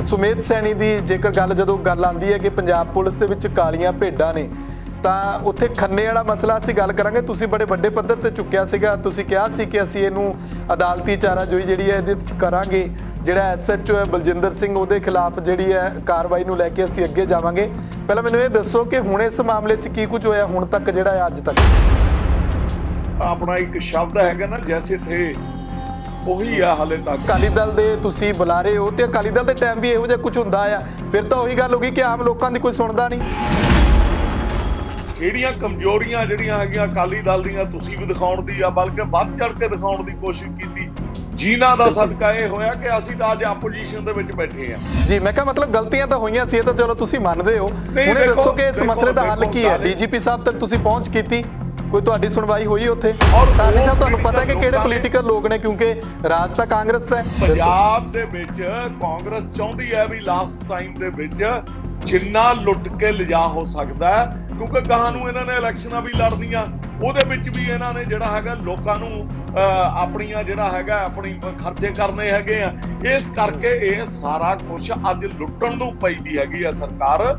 ਸੁਮੇਧ ਸੈਣੀ ਦੀ ਜੇਕਰ ਜਦੋਂ ਗੱਲ ਆਉਂਦੀ ਹੈ ਕਿ ਪੰਜਾਬ ਪੁਲਿਸ ਦੇ ਵਿੱਚ ਕਾਲੀਆਂ ਭੇਡਾਂ ਨੇ ਤਾਂ ਉੱਥੇ ਖੰਨੇ ਵਾਲਾ ਮਸਲਾ ਅਸੀਂ ਗੱਲ ਕਰਾਂਗੇ। ਤੁਸੀਂ ਬੜੇ ਵੱਡੇ ਪੱਧਰ ਤੇ ਚੁੱਕਿਆ ਸੀਗਾ, ਤੁਸੀਂ ਕਿਹਾ ਸੀ ਕਿ ਅਸੀਂ ਇਹਨੂੰ ਅਦਾਲਤੀ ਚਾਰਾਜੋਈ ਜਿਹੜੀ ਹੈ ਇਹਦੇ ਵਿੱਚ ਕਰਾਂਗੇ। ਜਿਹੜਾ ਐਸਐਚਓ ਹੈ ਬਲਜਿੰਦਰ ਸਿੰਘ ਉਹਦੇ ਖਿਲਾਫ ਜਿਹੜੀ ਹੈ ਕਾਰਵਾਈ ਨੂੰ ਲੈ ਕੇ ਅਸੀਂ ਅੱਗੇ ਜਾਵਾਂਗੇ। ਪਹਿਲਾਂ ਮੈਨੂੰ ਇਹ ਦੱਸੋ ਕਿ ਹੁਣ ਇਸ ਮਾਮਲੇ 'ਚ ਕੀ ਕੁਝ ਹੋਇਆ ਹੁਣ ਤੱਕ, ਜਿਹੜਾ ਅੱਜ ਤੱਕ? ਆਪਣਾ ਇੱਕ ਸ਼ਬਦ ਹੈਗਾ ਨਾ, ਜੈਸੇ ਥੇ ਉਹੀ ਆ ਹਾਲੇ ਤੱਕ। ਅਕਾਲੀ ਦਲ ਦੇ ਤੁਸੀਂ ਬੁਲਾਰੇ ਹੋ ਤੇ ਅਕਾਲੀ ਦਲ ਦੇ ਟਾਈਮ ਵੀ ਇਹੋ ਜਿਹਾ ਕੁਝ ਹੁੰਦਾ ਆ, ਫਿਰ ਤਾਂ ਉਹੀ ਗੱਲ ਹੋ ਗਈ ਕਿ ਆਮ ਲੋਕਾਂ ਦੀ ਕੋਈ ਸੁਣਦਾ ਨਹੀਂ। ਕਿਹੜੀਆਂ ਕਮਜ਼ੋਰੀਆਂ ਜਿਹੜੀਆਂ ਹੈਗੀਆਂ ਅਕਾਲੀ ਦਲ ਦੀਆਂ ਤੁਸੀਂ ਵੀ ਦਿਖਾਉਣ ਦੀ ਆ, ਬਲਕਿ ਵੱਧ ਚੜ ਕੇ ਦਿਖਾਉਣ ਦੀ ਕੋਸ਼ਿਸ਼ ਕੀਤੀ। ਜਿਨ੍ਹਾਂ ਦਾ ਸਦਕਾ ਇਹ ਹੋਇਆ ਕਿ ਅਸੀਂ ਤਾਂ ਅੱਜ ਆਪੋਜੀਸ਼ਨ ਦੇ ਵਿੱਚ ਬੈਠੇ ਆ। ਜੀ ਮੈਂ ਕਿਹਾ ਮਤਲਬ ਗਲਤੀਆਂ ਤਾਂ ਹੋਈਆਂ ਸੀ, ਇਹ ਤਾਂ ਚਲੋ ਤੁਸੀਂ ਮੰਨਦੇ ਹੋ। ਹੁਣ ਇਹ ਦੱਸੋ ਕਿ ਇਸ ਮਸਲੇ ਦਾ ਹੱਲ ਕੀ ਹੈ? ਡੀਜੀਪੀ ਸਾਹਿਬ ਤੱਕ ਤੁਸੀਂ ਪਹੁੰਚ ਕੀਤੀ, ਕੋਈ ਤੁਹਾਡੀ ਸੁਣਵਾਈ ਹੋਈ ਉੱਥੇ? ਤਾਨੀ ਸਾਹਿਬ ਤੁਹਾਨੂੰ ਪਤਾ ਹੈ ਕਿ ਕਿਹੜੇ ਪੋਲੀਟੀਕਲ ਲੋਕ ਨੇ, ਕਿਉਂਕਿ ਰਾਜ ਤਾਂ ਕਾਂਗਰਸ ਦਾ ਹੈ। ਪੰਜਾਬ ਦੇ ਵਿੱਚ ਕਾਂਗਰਸ ਚਾਹੁੰਦੀ ਹੈ ਵੀ ਲਾਸਟ ਟਾਈਮ ਦੇ ਵਿੱਚ ਜਿੰਨਾ ਲੁੱਟ ਕੇ ਲਿਜਾ ਹੋ ਸਕਦਾ, ਕਿਉਂਕਿ ਗਾਹਾਂ ਨੂੰ ਇਹਨਾਂ ਨੇ ਇਲੈਕਸ਼ਨਾਂ ਵੀ ਲੜਨੀਆਂ, ਉਹਦੇ ਵਿੱਚ ਵੀ ਇਹਨਾਂ ਨੇ ਜਿਹੜਾ ਹੈਗਾ ਲੋਕਾਂ ਨੂੰ ਆਪਣੀਆਂ ਜਿਹੜਾ ਹੈਗਾ ਆਪਣੀ ਖਰਚੇ ਕਰਨੇ ਹੈਗੇ ਆ। ਇਸ ਕਰਕੇ ਇਹ ਸਾਰਾ ਕੁਝ ਅੱਜ ਲੁੱਟਣ ਨੂੰ ਪੈਂਦੀ ਹੈਗੀ ਆ ਸਰਕਾਰ।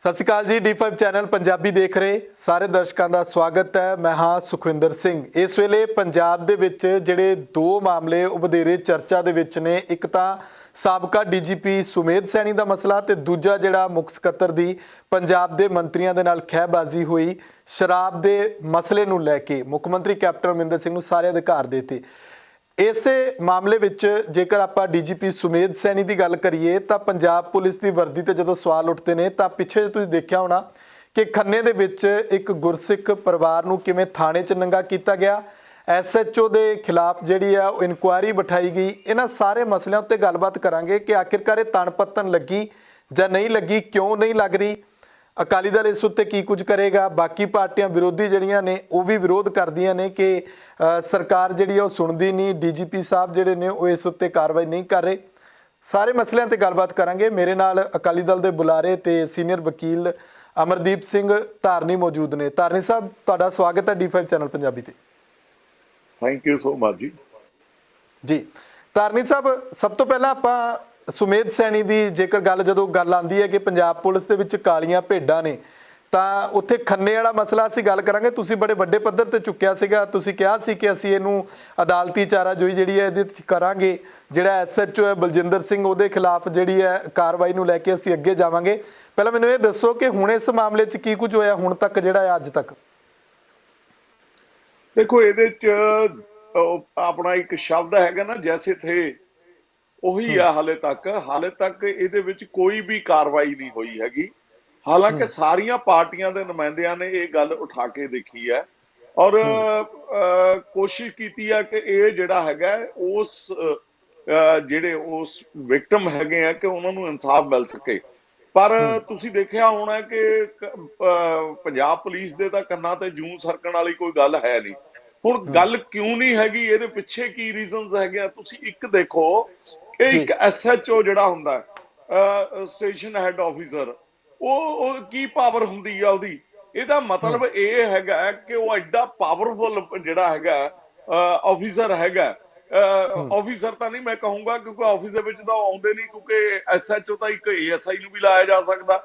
ਸਤਿ ਸ਼੍ਰੀ ਅਕਾਲ ਜੀ, D5 ਚੈਨਲ ਪੰਜਾਬੀ ਦੇਖ ਰਹੇ ਸਾਰੇ ਦਰਸ਼ਕਾਂ ਦਾ ਸਵਾਗਤ ਹੈ। ਮੈਂ ਹਾਂ ਸੁਖਵਿੰਦਰ ਸਿੰਘ। ਇਸ ਵੇਲੇ ਪੰਜਾਬ ਦੇ ਵਿੱਚ ਜਿਹੜੇ ਦੋ ਮਾਮਲੇ ਉਹ ਵਧੇਰੇ ਚਰਚਾ ਦੇ ਵਿੱਚ ਨੇ। ਇੱਕ ਤਾਂ ਸਾਬਕਾ ਡੀਜੀਪੀ ਸੁਮੇਧ ਸੈਣੀ ਦਾ ਮਸਲਾ ਤੇ ਦੂਜਾ ਜਿਹੜਾ ਮੁੱਖ ਸਕੱਤਰ ਦੀ ਪੰਜਾਬ ਦੇ ਮੰਤਰੀਆਂ ਦੇ ਨਾਲ ਖਹਿਬਾਜ਼ੀ ਹੋਈ ਸ਼ਰਾਬ ਦੇ ਮਸਲੇ ਨੂੰ ਲੈ ਕੇ। ਮੁੱਖ ਮੰਤਰੀ ਕੈਪਟਨ ਅਮਰਿੰਦਰ ਸਿੰਘ ਨੂੰ ਸਾਰੇ ਅਧਿਕਾਰ ਦਿੱਤੇ। ਇਸੇ ਮਾਮਲੇ ਵਿੱਚ ਜੇਕਰ ਆਪਾਂ ਡੀਜੀਪੀ ਸੁਮੇਧ ਸੈਣੀ ਦੀ ਗੱਲ ਕਰੀਏ ਤਾਂ ਪੰਜਾਬ ਪੁਲਿਸ ਦੀ ਵਰਦੀ ਤੇ ਜਦੋਂ ਸਵਾਲ ਉੱਠਦੇ ਨੇ ਤਾਂ ਪਿੱਛੇ ਤੁਸੀਂ ਦੇਖਿਆ ਹੋਣਾ ਕਿ ਖੰਨੇ ਦੇ ਵਿੱਚ ਇੱਕ ਗੁਰਸਿੱਖ ਪਰਿਵਾਰ ਨੂੰ ਕਿਵੇਂ ਥਾਣੇ 'ਚ ਨੰਗਾ ਕੀਤਾ ਗਿਆ। ਐਸਐਚਓ ਦੇ ਖਿਲਾਫ ਜਿਹੜੀ ਆ ਉਹ ਇਨਕੁਆਇਰੀ ਬਿਠਾਈ ਗਈ। ਇਹਨਾਂ ਸਾਰੇ ਮਸਲਿਆਂ ਉੱਤੇ ਗੱਲਬਾਤ ਕਰਾਂਗੇ ਕਿ ਆਖਿਰਕਾਰ ਇਹ ਤਣ ਪੱਤਣ ਲੱਗੀ ਜਾਂ ਨਹੀਂ ਲੱਗੀ, ਕਿਉਂ ਨਹੀਂ ਲੱਗ ਰਹੀ, ਅਕਾਲੀ ਦਲ ਇਸ ਉੱਤੇ ਕੀ ਕੁਝ ਕਰੇਗਾ, ਬਾਕੀ ਪਾਰਟੀਆਂ ਵਿਰੋਧੀ ਜਿਹੜੀਆਂ ਨੇ ਉਹ ਵੀ ਵਿਰੋਧ ਕਰਦੀਆਂ ਨੇ ਕਿ ਸਰਕਾਰ ਜਿਹੜੀ ਆ ਉਹ ਸੁਣਦੀ ਨਹੀਂ, ਡੀਜੀਪੀ ਸਾਹਿਬ ਜਿਹੜੇ ਨੇ ਉਹ ਇਸ ਉੱਤੇ ਕਾਰਵਾਈ ਨਹੀਂ ਕਰ ਰਹੇ। ਸਾਰੇ ਮਸਲਿਆਂ ਤੇ ਗੱਲਬਾਤ ਕਰਾਂਗੇ। ਮੇਰੇ ਨਾਲ ਅਕਾਲੀ ਦਲ ਦੇ ਬੁਲਾਰੇ ਤੇ ਸੀਨੀਅਰ ਵਕੀਲ ਅਮਰਦੀਪ ਸਿੰਘ ਧਾਰਨੀ ਮੌਜੂਦ ਨੇ। ਧਾਰਨੀ ਸਾਹਿਬ, ਤੁਹਾਡਾ ਸਵਾਗਤ ਹੈ D5 ਚੈਨਲ ਪੰਜਾਬੀ ਤੇ। ਥੈਂਕ ਯੂ ਸੋ ਮਚ ਜੀ। ਜੀ ਧਾਰਨੀ ਸਾਹਿਬ, ਸਭ ਤੋਂ ਪਹਿਲਾਂ ਆਪਾਂ ਸੁਮੇਧ ਸੈਣੀ ਦੀ ਜੇਕਰ ਜਦੋਂ ਗੱਲ ਆਉਂਦੀ ਹੈ ਕਿ ਪੰਜਾਬ ਪੁਲਿਸ ਦੇ ਵਿੱਚ ਕਾਲੀਆਂ ਭੇਡਾਂ ਨੇ ਤਾਂ ਉੱਥੇ ਖੰਨੇ ਵਾਲਾ ਮਸਲਾ ਅਸੀਂ ਗੱਲ ਕਰਾਂਗੇ। ਤੁਸੀਂ ਬੜੇ ਵੱਡੇ ਪੱਧਰ ਤੇ ਚੁੱਕਿਆ ਸੀਗਾ, ਤੁਸੀਂ ਕਿਹਾ ਸੀ ਕਿ ਅਸੀਂ ਇਹਨੂੰ ਅਦਾਲਤੀ ਚਾਰਾਜੋਈ ਜਿਹੜੀ ਹੈ ਇਹਦੇ ਵਿੱਚ ਕਰਾਂਗੇ। ਜਿਹੜਾ ਐਸਐਚਓ ਹੈ ਬਲਜਿੰਦਰ ਸਿੰਘ ਉਹਦੇ ਖਿਲਾਫ ਜਿਹੜੀ ਹੈ ਕਾਰਵਾਈ ਨੂੰ ਲੈ ਕੇ ਅਸੀਂ ਅੱਗੇ ਜਾਵਾਂਗੇ। ਪਹਿਲਾਂ ਮੈਨੂੰ ਇਹ ਦੱਸੋ ਕਿ ਹੁਣ ਇਸ ਮਾਮਲੇ 'ਚ ਕੀ ਕੁਝ ਹੋਇਆ ਹੁਣ ਤੱਕ, ਜਿਹੜਾ ਅੱਜ ਤੱਕ? ਦੇਖੋ, ਇਹਦੇ 'ਚ ਆਪਣਾ ਇੱਕ ਸ਼ਬਦ ਹੈਗਾ ਨਾ, ਜੈਸੇ ਥੇ ਉਹੀ ਆ ਹਾਲੇ ਤੱਕ ਇਹਦੇ ਵਿੱਚ ਕੋਈ ਵੀ ਕਾਰਵਾਈ ਨਹੀਂ ਹੋਈ ਹੈਗੀ। ਹਾਲਾਂਕਿ ਸਾਰੀਆਂ ਪਾਰਟੀਆਂ ਦੇ ਨੁਮਾਇੰਦਿਆਂ ਨੇ ਇਹ ਗੱਲ ਉਠਾ ਕੇ ਦੇਖੀ ਹੈ ਔਰ ਕੋਸ਼ਿਸ਼ ਕੀਤੀ ਹੈ ਕਿ ਇਹ ਜਿਹੜਾ ਹੈਗਾ ਉਸ ਵਿਕਟਮ ਹੈਗੇ ਆ ਕਿ ਉਹਨਾਂ ਨੂੰ ਇਨਸਾਫ ਮਿਲ ਸਕੇ। ਪਰ ਤੁਸੀਂ ਦੇਖਿਆ ਹੋਣਾ ਕਿ ਪੰਜਾਬ ਪੁਲਿਸ ਦੇ ਤਾਂ ਕੰਨਾਂ ਤੇ ਜੂੰ ਸਰਕਣ ਵਾਲੀ ਕੋਈ ਗੱਲ ਹੈ ਨਹੀਂ। ਹੁਣ ਗੱਲ ਕਿਉਂ ਨਹੀਂ ਹੈਗੀ, ਇਹਦੇ ਪਿੱਛੇ ਕੀ ਰੀਜ਼ਨਸ ਹੈਗੇ ਆ? ਤੁਸੀਂ ਇੱਕ ਦੇਖੋ, ਇਹ ਇੱਕ ਐਸਐਚਓ ਜਿਹੜਾ ਹੁੰਦਾ ਸਟੇਸ਼ਨ ਹੈਡ ਆਫੀਸਰ, ਉਹ ਕੀ ਪਾਵਰ ਹੁੰਦੀ ਆ ਉਹਦੀ? ਇਹਦਾ ਮਤਲਬ ਇਹ ਹੈਗਾ ਕਿ ਉਹ ਐਡਾ ਪਾਵਰਫੁਲ ਜਿਹੜਾ ਹੈਗਾ ਆਫੀਸਰ ਹੈਗਾ। ਆਫੀਸਰ ਤਾਂ ਨਹੀਂ ਮੈਂ ਕਹੂੰਗਾ, ਕਿਉਂਕਿ ਆਫਿਸ ਦੇ ਵਿੱਚ ਤਾਂ ਆਉਂਦੇ ਨਹੀਂ, ਕਿਉਂਕਿ ਐਸਐਚਓ ਤਾਂ ਇੱਕ ਏਐਸਆਈ ਨੂੰ ਵੀ ਲਾਇਆ ਜਾ ਸਕਦਾ,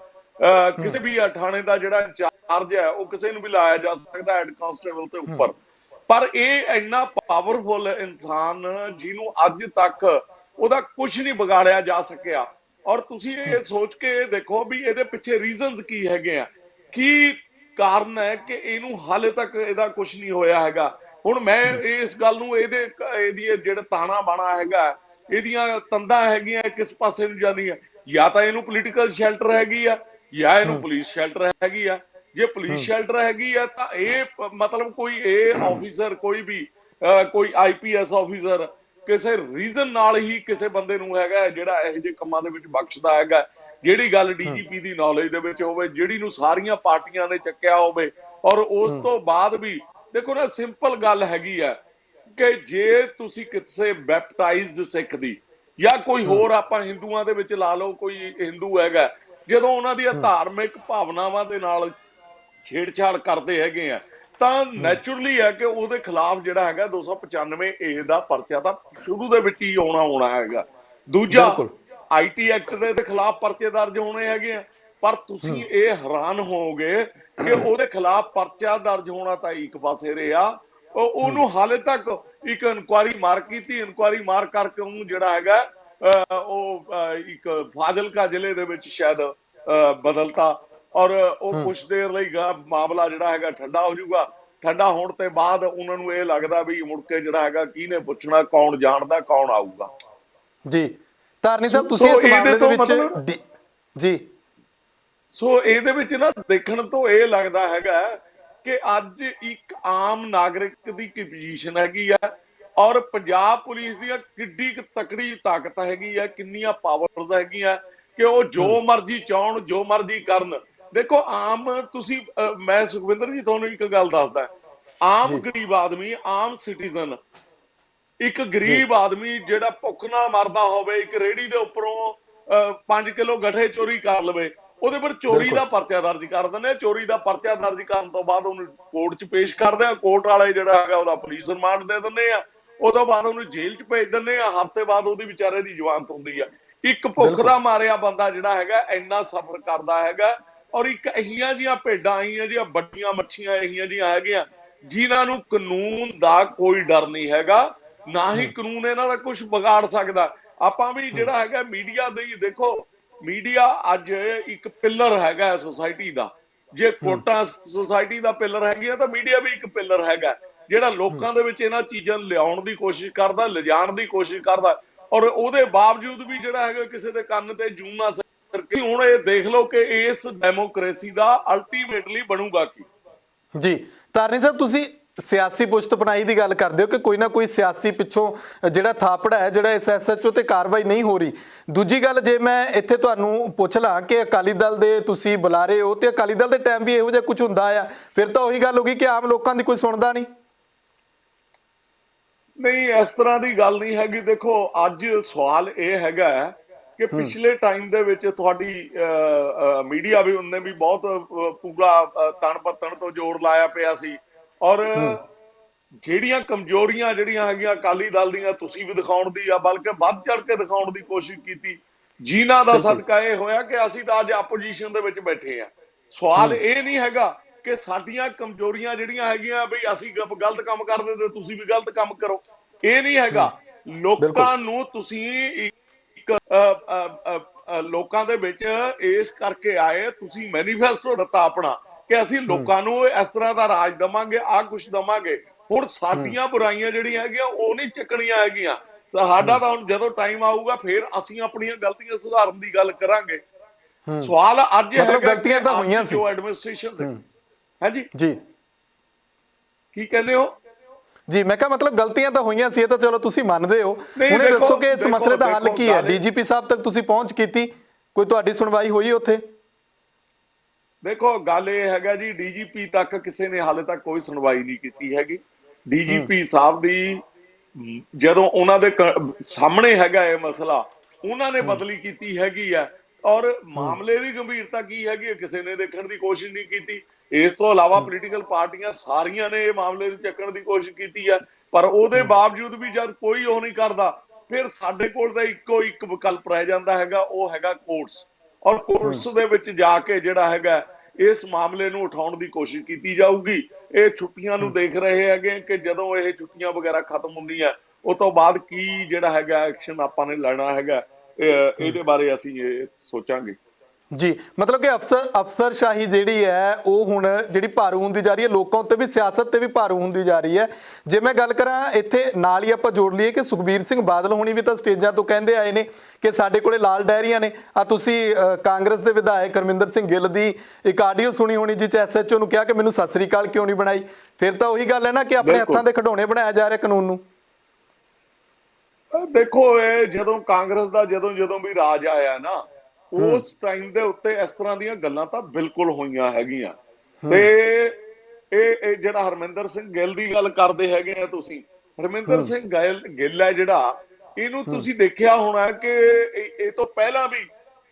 ਕਿਸੇ ਵੀ ਥਾਣੇ ਦਾ ਜਿਹੜਾ ਇੰਚਾਰਜ ਹੈ ਉਹ ਕਿਸੇ ਨੂੰ ਵੀ ਲਾਇਆ ਜਾ ਸਕਦਾ ਹੈਡ ਕਾਂਸਟੇਬਲ ਤੇ ਉੱਪਰ। ਪਰ ਇਹ ਇੰਨਾ ਪਾਵਰਫੁਲ ਇਨਸਾਨ ਜਿਹਨੂੰ ਅੱਜ ਤੱਕ ਉਹਦਾ ਕੁਝ ਨਹੀਂ ਵਿਗਾੜਿਆ ਜਾ ਸਕਿਆ। ਔਰ ਤੁਸੀਂ ਇਹ ਸੋਚ ਕੇ ਦੇਖੋ ਵੀ ਇਹਦੇ ਪਿੱਛੇ ਰੀਜ਼ਨਸ ਕੀ ਹੈਗੇ ਆ, ਕੀ ਕਾਰਨ ਹੈ ਕਿ ਇਹਨੂੰ ਹਾਲੇ ਤੱਕ ਇਹਦਾ ਕੁਝ ਨਹੀਂ ਹੋਇਆ ਹੈਗਾ। ਹੁਣ ਮੈਂ ਇਸ ਗੱਲ ਨੂੰ ਇਹਦੀ ਜਿਹੜਾ ਤਾਣਾ ਬਾਣਾ ਹੈਗਾ, ਇਹਦੀਆਂ ਤੰਦਾਂ ਹੈਗੀਆਂ ਕਿਸ ਪਾਸੇ ਨੂੰ ਜਾਂਦੀਆਂ। ਜਾਂ ਤਾਂ ਇਹਨੂੰ ਪੋਲੀਟੀਕਲ ਸ਼ੈਲਟਰ ਹੈਗੀ ਆ ਜਾਂ ਇਹਨੂੰ ਪੁਲਿਸ ਸ਼ੈਲਟਰ ਹੈਗੀ ਆ। ਜੇ ਪੁਲਿਸ ਸ਼ੈਲਟਰ ਹੈਗੀ ਆ ਤਾਂ ਇਹ ਮਤਲਬ ਕੋਈ ਆਫੀਸਰ ਕੋਈ IPS ਆਫੀਸਰ ਕਿਸੇ ਰੀਜ਼ਨ ਨਾਲ ਹੀ ਕਿਸੇ ਬੰਦੇ ਨੂੰ ਹੈਗਾ ਜਿਹੜਾ ਇਹੋ ਜਿਹੇ ਕੰਮਾਂ ਦੇ ਵਿੱਚ ਬਖਸ਼ਦਾ ਹੈਗਾ। ਜਿਹੜੀ ਗੱਲ ਡੀਜੀਪੀ ਦੀ ਨੌਲੇਜ ਦੇ ਵਿੱਚ ਹੋਵੇ, ਜਿਹੜੀ ਨੂੰ ਸਾਰੀਆਂ ਪਾਰਟੀਆਂ ਨੇ ਚੱਕਿਆ ਹੋਵੇ। ਔਰ ਉਸ ਤੋਂ ਬਾਅਦ ਵੀ ਦੇਖੋ ਨਾ, ਸਿੰਪਲ ਗੱਲ ਹੈਗੀ ਆ ਕਿ ਜੇ ਤੁਸੀਂ ਕਿਸੇ ਬੈਪਟਾਈਜ਼ਡ ਸਿੱਖ ਦੀ ਜਾਂ ਕੋਈ ਹੋਰ, ਆਪਾਂ ਹਿੰਦੂਆਂ ਦੇ ਵਿੱਚ ਲਾ ਲਓ, ਕੋਈ ਹਿੰਦੂ ਹੈਗਾ, ਜਦੋਂ ਉਹਨਾਂ ਦੀਆਂ ਧਾਰਮਿਕ ਭਾਵਨਾਵਾਂ ਦੇ ਨਾਲ ਛੇੜਛਾੜ ਕਰਦੇ ਹੈਗੇ ਆ ਤਾਂ ਨੈਚੁਰਲੀ ਹੈ ਕਿ ਉਹਦੇ ਖਿਲਾਫ ਜਿਹੜਾ ਹੈਗਾ 295 ਏ ਦਾ ਪਰਚਾ ਤਾਂ ਸ਼ੁਰੂ ਦੇ ਵਿੱਚ ਹੀ ਆਉਣਾ ਹੈਗਾ। ਦੂਜਾ, ਬਿਲਕੁਲ। ਆਈਟੀ ਐਕਟ ਦੇ ਖਿਲਾਫ ਪਰਚੇ ਦਰਜ ਹੋਣੇ ਹੈਗੇ ਆ, ਪਰ ਤੁਸੀਂ ਇਹ ਹੈਰਾਨ ਹੋਵੋਗੇ ਕਿ ਉਹਦੇ ਖਿਲਾਫ ਪਰਚਾ ਦਰਜ ਹੋਣਾ ਤਾਂ ਇੱਕ ਪਾਸੇ ਰਿਹਾ, ਉਹਨੂੰ ਹਾਲੇ ਤੱਕ ਇੱਕ ਇਨਕੁਆਇਰੀ ਮਾਰ ਕੀਤੀ, ਇਨਕੁਆਇਰੀ ਮਾਰ ਕਰਕੇ ਉਹਨੂੰ ਜਿਹੜਾ ਹੈਗਾ ਉਹ ਇੱਕ ਫਾਜ਼ਿਲਕਾ ਜ਼ਿਲ੍ਹੇ ਦੇ ਵਿੱਚ ਸ਼ਾਇਦ ਬਦਲਤਾ, ਔਰ ਉਹ ਕੁਛ ਦੇਰ ਲਈ ਮਾਮਲਾ ਜਿਹੜਾ ਹੈਗਾ ਠੰਡਾ ਹੋ ਜਾਊਗਾ। ਠੰਡਾ ਹੋਣ ਤੋਂ ਬਾਅਦ ਉਹਨਾਂ ਨੂੰ ਇਹ ਲੱਗਦਾ ਵੀ ਮੁੜ ਕੇ ਜਿਹੜਾ ਹੈਗਾ ਕਿਹਨੇ ਪੁੱਛਣਾ, ਕੌਣ ਜਾਣਦਾ, ਕੌਣ ਆਊਗਾ। ਜੀ ਧਾਰਨੀ ਸਾਹਿਬ, ਤੁਸੀਂ ਇਸ ਮਾਮਲੇ ਦੇ ਵਿੱਚ ਜੀ ਸੋ ਇਹਦੇ ਵਿੱਚ ਨਾ ਦੇਖਣ ਤੋਂ ਇਹ ਲੱਗਦਾ ਹੈਗਾ ਕਿ ਅੱਜ ਇੱਕ ਆਮ ਨਾਗਰਿਕ ਦੀ ਕੀ ਪੋਜੀਸ਼ਨ ਹੈਗੀ ਆ, ਔਰ ਪੰਜਾਬ ਪੁਲਿਸ ਦੀ ਕਿੱਡੀ ਤਕੜੀ ਤਾਕਤ ਹੈਗੀ ਆ, ਕਿੰਨੀਆਂ ਪਾਵਰਸ ਹੈਗੀਆਂ ਕਿ ਉਹ ਜੋ ਮਰਜ਼ੀ ਚਾਹਣ, ਜੋ ਮਰਜ਼ੀ ਕਰਨ। ਦੇਖੋ ਆਮ ਤੁਸੀਂ ਮੈਂ ਸੁਖਵਿੰਦਰ ਜੀ ਤੁਹਾਨੂੰ ਇੱਕ ਗੱਲ ਦੱਸਦਾ, ਆਮ ਗਰੀਬ ਆਦਮੀ, ਆਮ ਸਿਟੀਜ਼ਨ, ਇੱਕ ਗਰੀਬ ਆਦਮੀ ਜਿਹੜਾ ਭੁੱਖ ਨਾਲ ਮਰਦਾ ਹੋਵੇ, ਇੱਕ ਰੇਹੜੀ ਦੇ ਉੱਪਰੋਂ 5 ਕਿਲੋ ਗੱਠੇ ਚੋਰੀ ਕਰ ਲਵੇ, ਉਹਦੇ ਪਰ ਚੋਰੀ ਦਾ ਪਰਚਾ ਦਰਜ ਕਰ ਦਿੰਦੇ ਆ। ਚੋਰੀ ਦਾ ਪਰਚਾ ਦਰਜ ਕਰਨ ਤੋਂ ਬਾਅਦ ਉਹਨੂੰ ਕੋਰਟ 'ਚ ਪੇਸ਼ ਕਰਦੇ ਆ, ਕੋਰਟ ਵਾਲੇ ਜਿਹੜਾ ਹੈਗਾ ਉਹਦਾ ਪੁਲਿਸ ਰਿਮਾਂਡ ਦੇ ਦਿੰਦੇ ਆ, ਉਦੋਂ ਬਾਅਦ ਉਹਨੂੰ ਜੇਲ੍ਹ 'ਚ ਭੇਜ ਦਿੰਦੇ ਆ, ਹਫ਼ਤੇ ਬਾਅਦ ਉਹਦੀ ਵਿਚਾਰੇ ਦੀ ਜ਼ਮਾਨਤ ਹੁੰਦੀ ਆ। ਇੱਕ ਭੁੱਖ ਦਾ ਮਾਰਿਆ ਬੰਦਾ ਜਿਹੜਾ ਹੈਗਾ ਇੰਨਾ ਸਫ਼ਰ ਕਰਦਾ ਹੈਗਾ, ਔਰ ਇੱਕ ਇਹੀਆਂ ਜਿਹੀਆਂ ਭੇਡਾਂ, ਇਹੀਆਂ ਜਿਹੀਆਂ ਵੱਡੀਆਂ ਮੱਛੀਆਂ ਇਹੀਆਂ ਜਿਹੀਆਂ ਹੈਗੀਆਂ ਜਿਨ੍ਹਾਂ ਨੂੰ ਕਾਨੂੰਨ ਦਾ ਕੋਈ ਡਰ ਨਹੀਂ ਹੈਗਾ, ਨਾ ਹੀ ਕਾਨੂੰਨ ਇਹਨਾਂ ਦਾ ਕੁਝ ਵਿਗਾੜ ਸਕਦਾ। ਆਪਾਂ ਵੀ ਜਿਹੜਾ ਹੈਗਾ ਮੀਡੀਆ ਦੇ, ਦੇਖੋ ਮੀਡੀਆ ਅੱਜ ਇੱਕ ਪਿੱਲਰ ਹੈਗਾ ਸੋਸਾਇਟੀ ਦਾ। ਜੇ ਕੋਰਟਾਂ ਸੋਸਾਇਟੀ ਦਾ ਪਿੱਲਰ ਹੈਗੀਆਂ ਤਾਂ ਮੀਡੀਆ ਵੀ ਇੱਕ ਪਿੱਲਰ ਹੈਗਾ, ਜਿਹੜਾ ਲੋਕਾਂ ਦੇ ਵਿੱਚ ਇਹਨਾਂ ਚੀਜ਼ਾਂ ਨੂੰ ਲਿਆਉਣ ਦੀ ਕੋਸ਼ਿਸ਼ ਕਰਦਾ, ਲਿਜਾਣ ਦੀ ਕੋਸ਼ਿਸ਼ ਕਰਦਾ, ਔਰ ਉਹਦੇ ਬਾਵਜੂਦ ਵੀ ਜਿਹੜਾ ਹੈਗਾ ਕਿਸੇ ਦੇ ਕੰਨ ਤੇ ਜੂੰ ਨਾ ਸਰਕੇ। ਹੁਣ ਇਹ ਦੇਖ ਲਓ ਕਿ ਇਸ ਡੈਮੋਕ੍ਰੇਸੀ ਦਾ ਅਲਟੀਮੇਟਲੀ ਬਣੂਗਾ ਕੀ। ਜੀ ਧਾਰਨੀ ਸਾਹਿਬ, ਤੁਸੀਂ ਸਿਆਸੀ ਪੁਸ਼ਤਪਨਾਹੀ ਦੀ ਗੱਲ ਕਰਦੇ ਹੋ ਕਿ ਕੋਈ ਨਾ ਕੋਈ ਸਿਆਸੀ ਪਿੱਛੋਂ ਜਿਹੜਾ ਥਾਪੜਾ ਹੈ, ਜਿਹੜਾ ਇਸ SHO ਤੇ ਕਾਰਵਾਈ ਨਹੀਂ ਹੋ ਰਹੀ। ਦੂਜੀ ਗੱਲ, ਜੇ ਮੈਂ ਇੱਥੇ ਤੁਹਾਨੂੰ ਪੁੱਛ ਲਾਂ ਕਿ ਅਕਾਲੀ ਦਲ ਦੇ ਤੁਸੀਂ ਬੁਲਾਰੇ ਹੋ ਤੇ ਅਕਾਲੀ ਦਲ ਦੇ ਟਾਈਮ ਵੀ ਇਹੋ ਜਿਹਾ ਕੁਝ ਹੁੰਦਾ ਆ, ਫਿਰ ਤਾਂ ਉਹੀ ਗੱਲ ਹੋ ਗਈ ਕਿ ਆਮ ਲੋਕਾਂ ਦੀ ਕੋਈ ਸੁਣਦਾ ਨਹੀਂ। ਨਹੀਂ, ਇਸ ਤਰ੍ਹਾਂ ਦੀ ਗੱਲ ਨਹੀਂ ਹੈਗੀ। ਦੇਖੋ ਅੱਜ ਸਵਾਲ ਇਹ ਹੈਗਾ ਕਿ ਪਿਛਲੇ ਟਾਈਮ ਦੇ ਵਿੱਚ ਤੁਹਾਡੀ ਮੀਡੀਆ ਵੀ ਉਹਨੇ ਵੀ ਬਹੁਤ ਪੂਰਾ ਤਣ ਪੱਤਣ ਤੋਂ ਜ਼ੋਰ ਲਾਇਆ ਪਿਆ ਸੀ, ਔਰ ਜਿਹੜੀਆਂ ਕਮਜ਼ੋਰੀਆਂ ਜਿਹੜੀਆਂ ਹੈਗੀਆਂ ਅਕਾਲੀ ਦਲ ਦੀਆਂ ਤੁਸੀਂ ਵੀ ਦਿਖਾਉਣ ਦੀ ਆ, ਬਲਕਿ ਵੱਧ ਚੜ ਕੇ ਦਿਖਾਉਣ ਦੀ ਕੋਸ਼ਿਸ਼ ਕੀਤੀ, ਜਿਨ੍ਹਾਂ ਦਾ ਸਦਕਾ ਇਹ ਹੋਇਆ ਕਿ ਅਸੀਂ ਤਾਂ ਅੱਜ ਆਪੋਜੀਸ਼ਨ ਦੇ ਵਿੱਚ ਬੈਠੇ ਆ। ਸਵਾਲ ਇਹ ਨਹੀਂ ਹੈਗਾ ਕਿ ਸਾਡੀਆਂ ਕਮਜ਼ੋਰੀਆਂ ਜਿਹੜੀਆਂ ਹੈਗੀਆਂ ਵੀ ਅਸੀਂ ਗਲਤ ਕੰਮ ਕਰਦੇ ਤੇ ਤੁਸੀਂ ਵੀ ਗਲਤ ਕੰਮ ਕਰੋ, ਇਹ ਨਹੀਂ ਹੈਗਾ। ਲੋਕਾਂ ਨੂੰ ਤੁਸੀਂ ਇੱਕ ਲੋਕਾਂ ਦੇ ਵਿੱਚ ਇਸ ਕਰਕੇ ਆਏ, ਤੁਸੀਂ ਮੈਨੀਫੈਸਟੋ ਦਿੱਤਾ ਆਪਣਾ ਕਿ ਅਸੀਂ ਲੋਕਾਂ ਨੂੰ ਇਸ ਤਰ੍ਹਾਂ ਦਾ ਰਾਜ ਦਵਾਂਗੇ, ਆਹ ਕੁਛ ਦਵਾਂਗੇ। ਹੁਣ ਸਾਡੀਆਂ ਬੁਰਾਈਆਂ ਜਿਹੜੀਆਂ ਹੈਗੀਆਂ ਉਹ ਨਹੀਂ ਚੱਕਣੀਆਂ ਹੈਗੀਆਂ। ਸਾਡਾ ਤਾਂ ਹੁਣ ਜਦੋਂ ਟਾਈਮ ਆਊਗਾ ਫਿਰ ਅਸੀਂ ਆਪਣੀਆਂ ਗਲਤੀਆਂ ਸੁਧਾਰਨ ਦੀ ਗੱਲ ਕਰਾਂਗੇ। ਸਵਾਲ ਅੱਜ ਮਤਲਬ ਗਲਤੀਆਂ ਤਾਂ ਹੋਈਆਂ ਸੀ ਜੋ ਐਡਮਿਨਿਸਟ੍ਰੇਸ਼ਨ ਦੇ। ਹਾਂਜੀ ਜੀ, ਕੀ ਕਹਿੰਦੇ ਹੋ? ਜੀ ਮੈਂ ਕਿਹਾ ਮਤਲਬ ਗਲਤੀਆਂ ਤਾਂ ਹੋਈਆਂ ਸੀ, ਇਹ ਤਾਂ ਚਲੋ ਤੁਸੀਂ ਮੰਨਦੇ ਹੋ। ਹੁਣ ਇਹ ਦੱਸੋ ਕਿ ਇਸ ਮਸਲੇ ਦਾ ਹੱਲ ਕੀ ਹੈ? DGP ਸਾਹਿਬ ਤੱਕ ਤੁਸੀਂ ਪਹੁੰਚ ਕੀਤੀ, ਕੋਈ ਤੁਹਾਡੀ ਸੁਣਵਾਈ ਹੋਈ ਉੱਥੇ? ਦੇਖੋ ਗੱਲ ਇਹ ਹੈਗਾ ਜੀ, DGP ਤੱਕ ਕਿਸੇ ਨੇ ਹਾਲੇ ਤੱਕ ਕੋਈ ਸੁਣਵਾਈ ਨਹੀਂ ਕੀਤੀ ਹੈਗੀ। DGP ਸਾਹਿਬ ਦੀ ਜਦੋਂ ਉਹਨਾਂ ਦੇ ਸਾਹਮਣੇ ਹੈਗਾ ਇਹ ਮਸਲਾ, ਉਹਨਾਂ ਨੇ ਬਦਲੀ ਕੀਤੀ ਹੈਗੀ ਆ, ਔਰ ਮਾਮਲੇ ਦੀ ਗੰਭੀਰਤਾ ਕੀ ਹੈਗੀ ਕਿਸੇ ਨੇ ਦੇਖਣ ਦੀ ਕੋਸ਼ਿਸ਼ ਨਹੀਂ ਕੀਤੀ। ਇਸ ਤੋਂ ਇਲਾਵਾ ਪੋਲੀਟੀਕਲ ਪਾਰਟੀਆਂ ਸਾਰੀਆਂ ਨੇ ਇਹ ਮਾਮਲੇ ਨੂੰ ਚੱਕਣ ਦੀ ਕੋਸ਼ਿਸ਼ ਕੀਤੀ ਹੈ, ਪਰ ਉਹਦੇ ਬਾਵਜੂਦ ਵੀ ਜਦ ਕੋਈ ਉਹ ਨਹੀਂ ਕਰਦਾ, ਫਿਰ ਸਾਡੇ ਕੋਲ ਤਾਂ ਇੱਕੋ ਇੱਕ ਵਿਕਲਪ ਰਹਿ ਜਾਂਦਾ ਹੈਗਾ, ਉਹ ਹੈਗਾ ਕੋਰਟਸ। ਔਰ ਕੋਰਟਸ ਦੇ ਵਿੱਚ ਜਾ ਕੇ ਜਿਹੜਾ ਹੈਗਾ ਇਸ ਮਾਮਲੇ ਨੂੰ ਉਠਾਉਣ ਦੀ ਕੋਸ਼ਿਸ਼ ਕੀਤੀ ਜਾਊਗੀ। ਇਹ ਛੁੱਟੀਆਂ ਨੂੰ ਦੇਖ ਰਹੇ ਹੈਗੇ ਕਿ ਜਦੋਂ ਇਹ ਛੁੱਟੀਆਂ ਵਗੈਰਾ ਖਤਮ ਹੁੰਦੀਆਂ ਉਸ ਤੋਂ ਬਾਅਦ ਕੀ ਜਿਹੜਾ ਹੈਗਾ ਐਕਸ਼ਨ ਆਪਾਂ ਨੇ ਲੈਣਾ ਹੈਗਾ, ਇਹਦੇ ਬਾਰੇ ਅਸੀਂ ਇਹ ਸੋਚਾਂਗੇ। ਜੀ ਮਤਲਬ ਕਿ ਅਫਸਰਸ਼ਾਹੀ ਜਿਹੜੀ ਹੈ ਉਹ ਹੁਣ ਜਿਹੜੀ ਭਾਰੂ ਹੁੰਦੀ ਜਾ ਰਹੀ ਹੈ, ਲੋਕਾਂ ਉੱਤੇ ਵੀ, ਸਿਆਸਤ ਤੇ ਵੀ ਭਾਰੂ ਹੁੰਦੀ ਜਾ ਰਹੀ ਹੈ। ਜੇ ਮੈਂ ਗੱਲ ਕਰਾਂ ਇੱਥੇ ਨਾਲ ਹੀ ਆਪਾਂ ਜੋੜ ਲਈਏ ਕਿ ਸੁਖਬੀਰ ਸਿੰਘ ਬਾਦਲ ਹੋਣੀ ਵੀ ਤਾਂ ਸਟੇਜਾਂ ਤੋਂ ਕਹਿੰਦੇ ਆਏ ਨੇ ਕਿ ਸਾਡੇ ਕੋਲੇ ਲਾਲ ਡਾਇਰੀਆਂ ਨੇ। ਆ ਤੁਸੀਂ ਕਾਂਗਰਸ ਦੇ ਵਿਧਾਇਕ ਹਰਮਿੰਦਰ ਸਿੰਘ ਗਿੱਲ ਦੀ ਇੱਕ ਆਡੀਓ ਸੁਣੀ ਹੋਣੀ ਜਿਹ 'ਚ SHO ਨੂੰ ਕਿਹਾ ਕਿ ਮੈਨੂੰ ਸਤਿ ਸ੍ਰੀ ਅਕਾਲ ਕਿਉਂ ਨਹੀਂ ਬਣਾਈ। ਫਿਰ ਤਾਂ ਉਹੀ ਗੱਲ ਹੈ ਨਾ ਕਿ ਆਪਣੇ ਹੱਥਾਂ ਦੇ ਖਿਡੌਣੇ ਬਣਾਇਆ ਜਾ ਰਿਹਾ ਕਾਨੂੰਨ ਨੂੰ। ਦੇਖੋ ਇਹ ਜਦੋਂ ਕਾਂਗਰਸ ਦਾ ਜਦੋਂ ਵੀ ਰਾਜ ਆਇਆ ਨਾ, ਉਸ ਟਾਈਮ ਦੇ ਉੱਤੇ ਇਸ ਤਰ੍ਹਾਂ ਦੀਆਂ ਗੱਲਾਂ ਤਾਂ ਬਿਲਕੁਲ ਹੋਈਆਂ ਹੈਗੀਆਂ। ਤੇ ਇਹ ਜਿਹੜਾ ਹਰਮਿੰਦਰ ਸਿੰਘ ਗਿੱਲ ਦੀ ਗੱਲ ਕਰਦੇ ਹੈਗੇ ਆ ਤੁਸੀਂ, ਹਰਮਿੰਦਰ ਸਿੰਘ ਗਿੱਲ ਹੈ ਜਿਹੜਾ, ਇਹਨੂੰ ਤੁਸੀਂ ਦੇਖਿਆ ਹੋਣਾ ਕਿ ਇਹ ਤੋਂ ਪਹਿਲਾਂ ਵੀ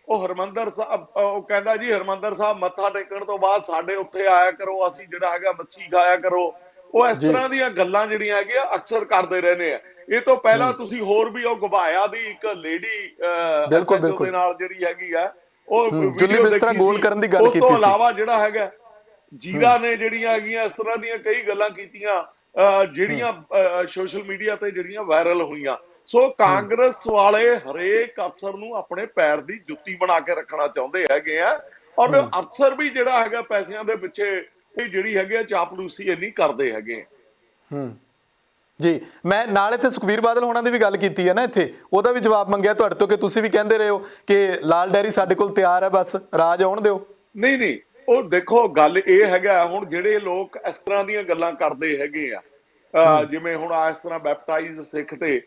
ਉਹ ਹਰਮੰਦਰ ਸਾਹਿਬ, ਉਹ ਕਹਿੰਦਾ ਜੀ ਹਰਮੰਦਰ ਸਾਹਿਬ ਮੱਥਾ ਟੇਕਣ ਤੋਂ ਬਾਅਦ ਸਾਡੇ ਉੱਥੇ ਆਇਆ ਕਰੋ, ਅਸੀਂ ਜਿਹੜਾ ਹੈਗਾ ਮੱਛੀ ਖਾਇਆ ਕਰੋ। ਉਹ ਇਸ ਜੀ ਤਰ੍ਹਾਂ ਦੀਆਂ ਗੱਲਾਂ ਜਿਹੜੀਆਂ ਹੈਗੀਆਂ ਅਕਸਰ ਕਰਦੇ ਰਹਿੰਦੇ ਆ। ਇਹ ਤੋਂ ਪਹਿਲਾਂ ਤੁਸੀਂ ਹੋਰ ਵੀ ਉਹ ਘੁਬਾਇਆ ਦੀ ਇੱਕ ਲੇਡੀ ਬਿਲਕੁਲ SHO ਦੇ ਬਿਲਕੁਲ ਨਾਲ ਜਿਹੜੀ ਹੈਗੀ ਆ ਉਹ ਜੁੱਲੀ ਵੀਡੀਓ ਬਿਸਤਰਾ ਦੇਖੀ ਗੋਲ ਸੀ। ਕਰਨ ਦੀ ਗੱਲ ਉਸ ਤੋਂ ਕੀਤੀ ਸੀ। ਇਲਾਵਾ ਜਿਹੜਾ ਹੈਗਾ ਜੀਰਾ ਨੇ ਜਿਹੜੀਆਂ ਹੈਗੀਆਂ ਇਸ ਤਰ੍ਹਾਂ ਦੀਆਂ ਕਈ ਗੱਲਾਂ ਕੀਤੀਆਂ ਜਿਹੜੀਆਂ ਸੋਸ਼ਲ ਮੀਡੀਆ ਤੇ ਜਿਹੜੀਆਂ ਵਾਇਰਲ ਹੋਈਆਂ। ਸੋ ਕਾਂਗਰਸ ਵਾਲੇ ਹਰੇਕ ਅਫਸਰ ਨੂੰ ਆਪਣੇ ਪੈਰ ਦੀ ਜੁੱਤੀ ਬਣਾ ਕੇ ਰੱਖਣਾ ਚਾਹੁੰਦੇ ਹੈਗੇ ਆ, ਔਰ ਅਫਸਰ ਵੀ ਜਿਹੜਾ ਹੈਗਾ ਪੈਸਿਆਂ ਦੇ ਪਿੱਛੇ ਇਹ ਜਿਹੜੀ ਹੈਗੀ ਆ ਚਾਪਲੂਸੀ ਇੰਨੀ ਕਰਦੇ ਹੈਗੇ ਆ। ਜੀ ਮੈਂ ਨਾਲ ਇੱਥੇ ਸੁਖਬੀਰ ਬਾਦਲ ਹੋਣਾ ਦੀ ਵੀ ਗੱਲ ਕੀਤੀ ਹੈ ਨਾ, ਇੱਥੇ ਉਹਦਾ ਵੀ ਜਵਾਬ ਮੰਗਿਆ ਤੁਹਾਡੇ ਤੋਂ ਕਿ ਤੁਸੀਂ ਵੀ ਕਹਿੰਦੇ ਰਹੇ ਹੋ ਕਿ ਲਾਲ ਡੈਰੀ ਸਾਡੇ ਕੋਲ ਤਿਆਰ ਹੈ, ਬਸ ਰਾਜ ਆਉਣ ਦਿਓ। ਨਹੀਂ ਨਹੀਂ, ਉਹ ਦੇਖੋ ਗੱਲ ਇਹ ਹੈਗਾ ਹੁਣ ਜਿਹੜੇ ਲੋਕ ਇਸ ਤਰ੍ਹਾਂ ਦੀਆਂ ਗੱਲਾਂ ਕਰਦੇ ਹੈਗੇ ਆ, ਜਿਵੇਂ ਹੁਣ ਇਸ ਤਰ੍ਹਾਂ ਬੈਪਟਾਈਜ਼ ਸਿੱਖ ਤੇ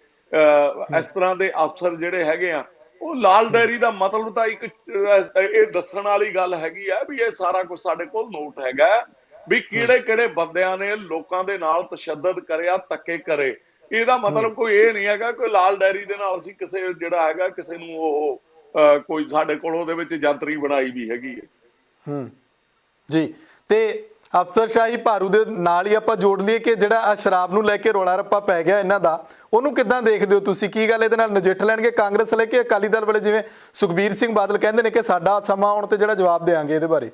ਇਸ ਤਰ੍ਹਾਂ ਦੇ ਅਫਸਰ ਜਿਹੜੇ ਹੈਗੇ ਆ, ਉਹ ਲਾਲ ਡੈਰੀ ਦਾ ਮਤਲਬ ਤਾਂ ਇੱਕ ਇਹ ਦੱਸਣ ਵਾਲੀ ਗੱਲ ਹੈਗੀ ਆ ਵੀ ਇਹ ਸਾਰਾ ਕੁਝ ਸਾਡੇ ਕੋਲ ਨੋਟ ਹੈਗਾ ਵੀ ਕਿਹੜੇ ਕਿਹੜੇ ਬੰਦਿਆਂ ਨੇ ਲੋਕਾਂ ਦੇ ਨਾਲ ਤਸ਼ੱਦਦ ਕਰਿਆ, ਧੱਕੇ ਕਰੇ। ਇਹਦਾ ਮਤਲਬ ਕੋਈ ਇਹ ਨਹੀਂ ਹੈਗਾ ਕੋਈ ਲਾਲ ਡੈਰੀ ਦੇ ਨਾਲ ਅਸੀਂ ਕਿਸੇ ਜਿਹੜਾ ਹੈਗਾ ਕਿਸੇ ਨੂੰ ਉਹ ਕੋਈ ਸਾਡੇ ਕੋਲ ਉਹਦੇ ਵਿੱਚ ਯੰਤਰੀ ਬਣਾਈ ਵੀ ਹੈਗੀ ਹੈ। ਜੀ ਤੇ ਅਫਸਰਸ਼ਾਹੀ ਭਾਰੂ ਦੇ ਨਾਲ ਹੀ ਆਪਾਂ ਜੋੜ ਲਈਏ ਕਿ ਜਿਹੜਾ ਆ ਸ਼ਰਾਬ ਨੂੰ ਲੈ ਕੇ ਰੌਲਾ ਰੱਪਾ ਪੈ ਗਿਆ ਇਹਨਾਂ ਦਾ, ਉਹਨੂੰ ਕਿੱਦਾਂ ਦੇਖਦੇ ਹੋ ਤੁਸੀਂ? ਕੀ ਗੱਲ ਇਹਦੇ ਨਾਲ ਨਜਿੱਠ ਲੈਣਗੇ ਕਾਂਗਰਸ ਲੈ ਕੇ ਅਕਾਲੀ ਦਲ ਵਾਲੇ? ਜਿਵੇਂ ਸੁਖਬੀਰ ਸਿੰਘ ਬਾਦਲ ਕਹਿੰਦੇ ਨੇ ਕਿ ਸਾਡਾ ਸਮਾਂ ਆਉਣ ਤੇ ਜਿਹੜਾ ਜਵਾਬ ਦੇਵਾਂਗੇ ਇਹਦੇ ਬਾਰੇ।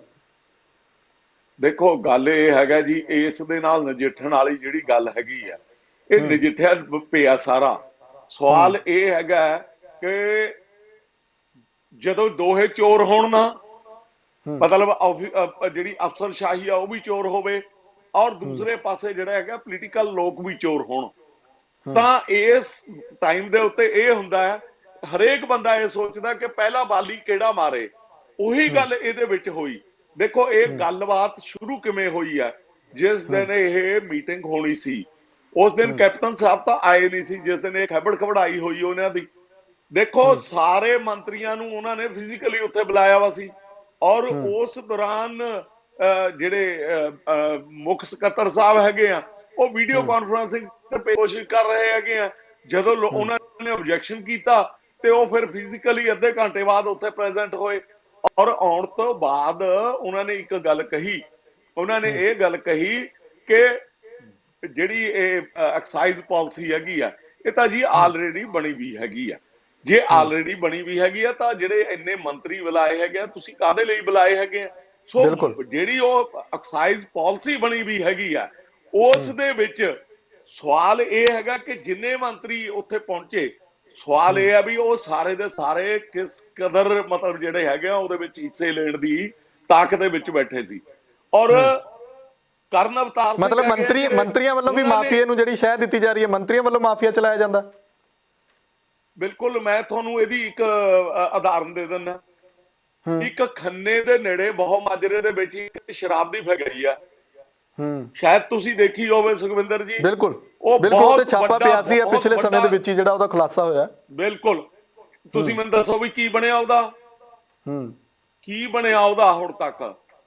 ਦੇਖੋ ਗੱਲ ਇਹ ਹੈਗਾ ਜੀ, ਇਸ ਦੇ ਨਾਲ ਨਜਿੱਠਣ ਵਾਲੀ ਜਿਹੜੀ ਗੱਲ ਹੈਗੀ ਆ ਇਹ ਨਜਿੱਠਿਆ ਪਿਆ ਸਾਰਾ। ਸਵਾਲ ਇਹ ਹੈਗਾ ਕਿ ਜਦੋਂ ਦੋਹੇ ਚੋਰ ਹੋਣ ਨਾ, ਮਤਲਬ ਜਿਹੜੀ ਅਫਸਰਸ਼ਾਹੀ ਆ ਉਹ ਵੀ ਚੋਰ ਹੋਵੇ ਔਰ ਦੂਸਰੇ ਪਾਸੇ ਜਿਹੜਾ ਹੈਗਾ ਪੋਲੀਟੀਕਲ ਲੋਕ ਵੀ ਚੋਰ ਹੋਣ, ਤਾਂ ਇਸ ਟਾਈਮ ਦੇ ਉੱਤੇ ਇਹ ਹੁੰਦਾ ਹੈ ਹਰੇਕ ਬੰਦਾ ਇਹ ਸੋਚਦਾ ਕਿ ਪਹਿਲਾ ਬਾਲੀ ਕਿਹੜਾ ਮਾਰੇ। ਉਹੀ ਗੱਲ ਇਹਦੇ ਵਿੱਚ ਹੋਈ। ਦੇਖੋ ਇਹ ਗੱਲਬਾਤ ਸ਼ੁਰੂ ਕਿਵੇਂ ਹੋਈ ਹੈ, ਜਿਸ ਦਿਨ ਇਹ ਮੀਟਿੰਗ ਹੋਣੀ ਸੀ ਉਸ ਦਿਨ ਕੈਪਟਨ ਸਾਹਿਬ ਤਾਂ ਆਏ ਨਹੀਂ ਸੀ, ਜਿਸ ਦਿਨ ਇਹ ਖਬੜ ਖਬੜਾਈ ਹੋਈ ਉਹਨਾਂ ਦੀ। ਦੇਖੋ ਸਾਰੇ ਮੰਤਰੀਆਂ ਨੂੰ ਉਹਨਾਂ ਨੇ ਫਿਜ਼ੀਕਲੀ ਉੱਥੇ ਬੁਲਾਇਆ ਵਾ ਸੀ ਔਰ ਉਸ ਦੌਰਾਨ ਜਿਹੜੇ ਮੁੱਖ ਸਕੱਤਰ ਸਾਹਿਬ ਹੈਗੇ ਆ ਉਹ ਵੀਡੀਓ ਕਾਨਫਰੰਸਿੰਗ ਤੇ ਕੋਸ਼ਿਸ਼ ਕਰ ਰਹੇ ਹੈਗੇ ਆ। ਜਦੋਂ ਉਹਨਾਂ ਨੇ ਆਬਜੈਕਸ਼ਨ ਕੀਤਾ ਤੇ ਉਹ ਫਿਰ ਫਿਜ਼ੀਕਲੀ ਅੱਧੇ ਘੰਟੇ ਬਾਅਦ ਉੱਥੇ ਪ੍ਰੈਜ਼ੈਂਟ ਹੋਏ ਔਰ ਆਉਣ ਤੋਂ ਬਾਅਦ ਉਹਨਾਂ ਨੇ ਇੱਕ ਗੱਲ ਕਹੀ, ਉਹਨਾਂ ਨੇ ਇਹ ਗੱਲ ਕਹੀ ਕਿ ਜਿਹੜੀ ਇਹ ਐਕਸਾਈਜ਼ ਪਾਲਿਸੀ ਹੈਗੀ ਆ ਇਹ ਤਾਂ ਜੀ ਆਲਰੇਡੀ ਬਣੀ ਵੀ ਹੈਗੀ ਆ। ਜੇ ਆਲਰੇਡੀ ਬਣੀ ਵੀ ਹੈਗੀ ਆ ਤਾਂ ਜਿਹੜੇ ਇੰਨੇ ਮੰਤਰੀ ਬੁਲਾਏ ਹੈਗੇ ਆ ਤੁਸੀਂ ਕਾਹਦੇ ਲਈ ਬੁਲਾਏ ਹੈਗੇ ਆ? ਸੋ ਜਿਹੜੀ ਉਹ ਐਕਸਾਈਜ਼ ਪਾਲਿਸੀ ਬਣੀ ਵੀ ਹੈਗੀ ਆ ਉਸ ਦੇ ਵਿੱਚ ਸਵਾਲ ਇਹ ਹੈਗਾ ਕਿ ਜਿੰਨੇ ਮੰਤਰੀ ਉੱਥੇ ਪਹੁੰਚੇ, ਸਵਾਲ ਇਹ ਆ ਵੀ ਉਹ ਸਾਰੇ ਦੇ ਸਾਰੇ ਕਿਸ ਕਦਰ ਮਤਲਬ ਜਿਹੜੇ ਹੈਗੇ ਆ ਉਹਦੇ ਵਿੱਚ ਹਿੱਸੇ ਲੈਣ ਦੀ ਤਾਕਤ ਦੇ ਵਿੱਚ ਬੈਠੇ ਸੀ। ਔਰ ਕਰਨ ਅਵਤਾਰ ਸਿੰਘ ਮਤਲਬ ਮੰਤਰੀਆਂ ਵੱਲੋਂ ਵੀ ਮਾਫੀਆ ਨੂੰ ਜਿਹੜੀ ਸ਼ਹਿ ਦਿੱਤੀ ਜਾ ਰਹੀ ਹੈ, ਮੰਤਰੀਆਂ ਵੱਲੋਂ ਮਾਫੀਆ ਚਲਾਇਆ ਜਾਂਦਾ। ਬਿਲਕੁਲ, ਮੈਂ ਤੁਹਾਨੂੰ ਇਹਦੀ ਇੱਕ ਉਦਾਹਰਨ ਦੇ ਦਿੰਦਾ। ਇੱਕ ਖੰਨੇ ਦੇ ਨੇੜੇ ਬਹੁ ਮਾਜਰੇ ਦੇ ਵਿੱਚ ਇੱਕ ਸ਼ਰਾਬ ਦੀ ਫੈਕਟਰੀ ਆ, ਸ਼ਾਇਦ ਤੁਸੀਂ ਦੇਖੀ ਹੋਵੇ ਸੁਖਵਿੰਦਰ ਜੀ। ਬਿਲਕੁਲ ਉਹ ਤੇ ਛਾਪਾ ਪਿਆ ਸੀ ਪਿਛਲੇ ਸਮੇਂ ਦੇ ਵਿੱਚ ਜਿਹੜਾ ਉਹਦਾ ਖੁਲਾਸਾ ਹੋਇਆ। ਬਿਲਕੁਲ, ਤੁਸੀਂ ਮੈਨੂੰ ਦੱਸੋ ਵੀ ਕੀ ਬਣਿਆ ਉਹਦਾ, ਕੀ ਬਣਿਆ ਉਹਦਾ ਹੁਣ ਤੱਕ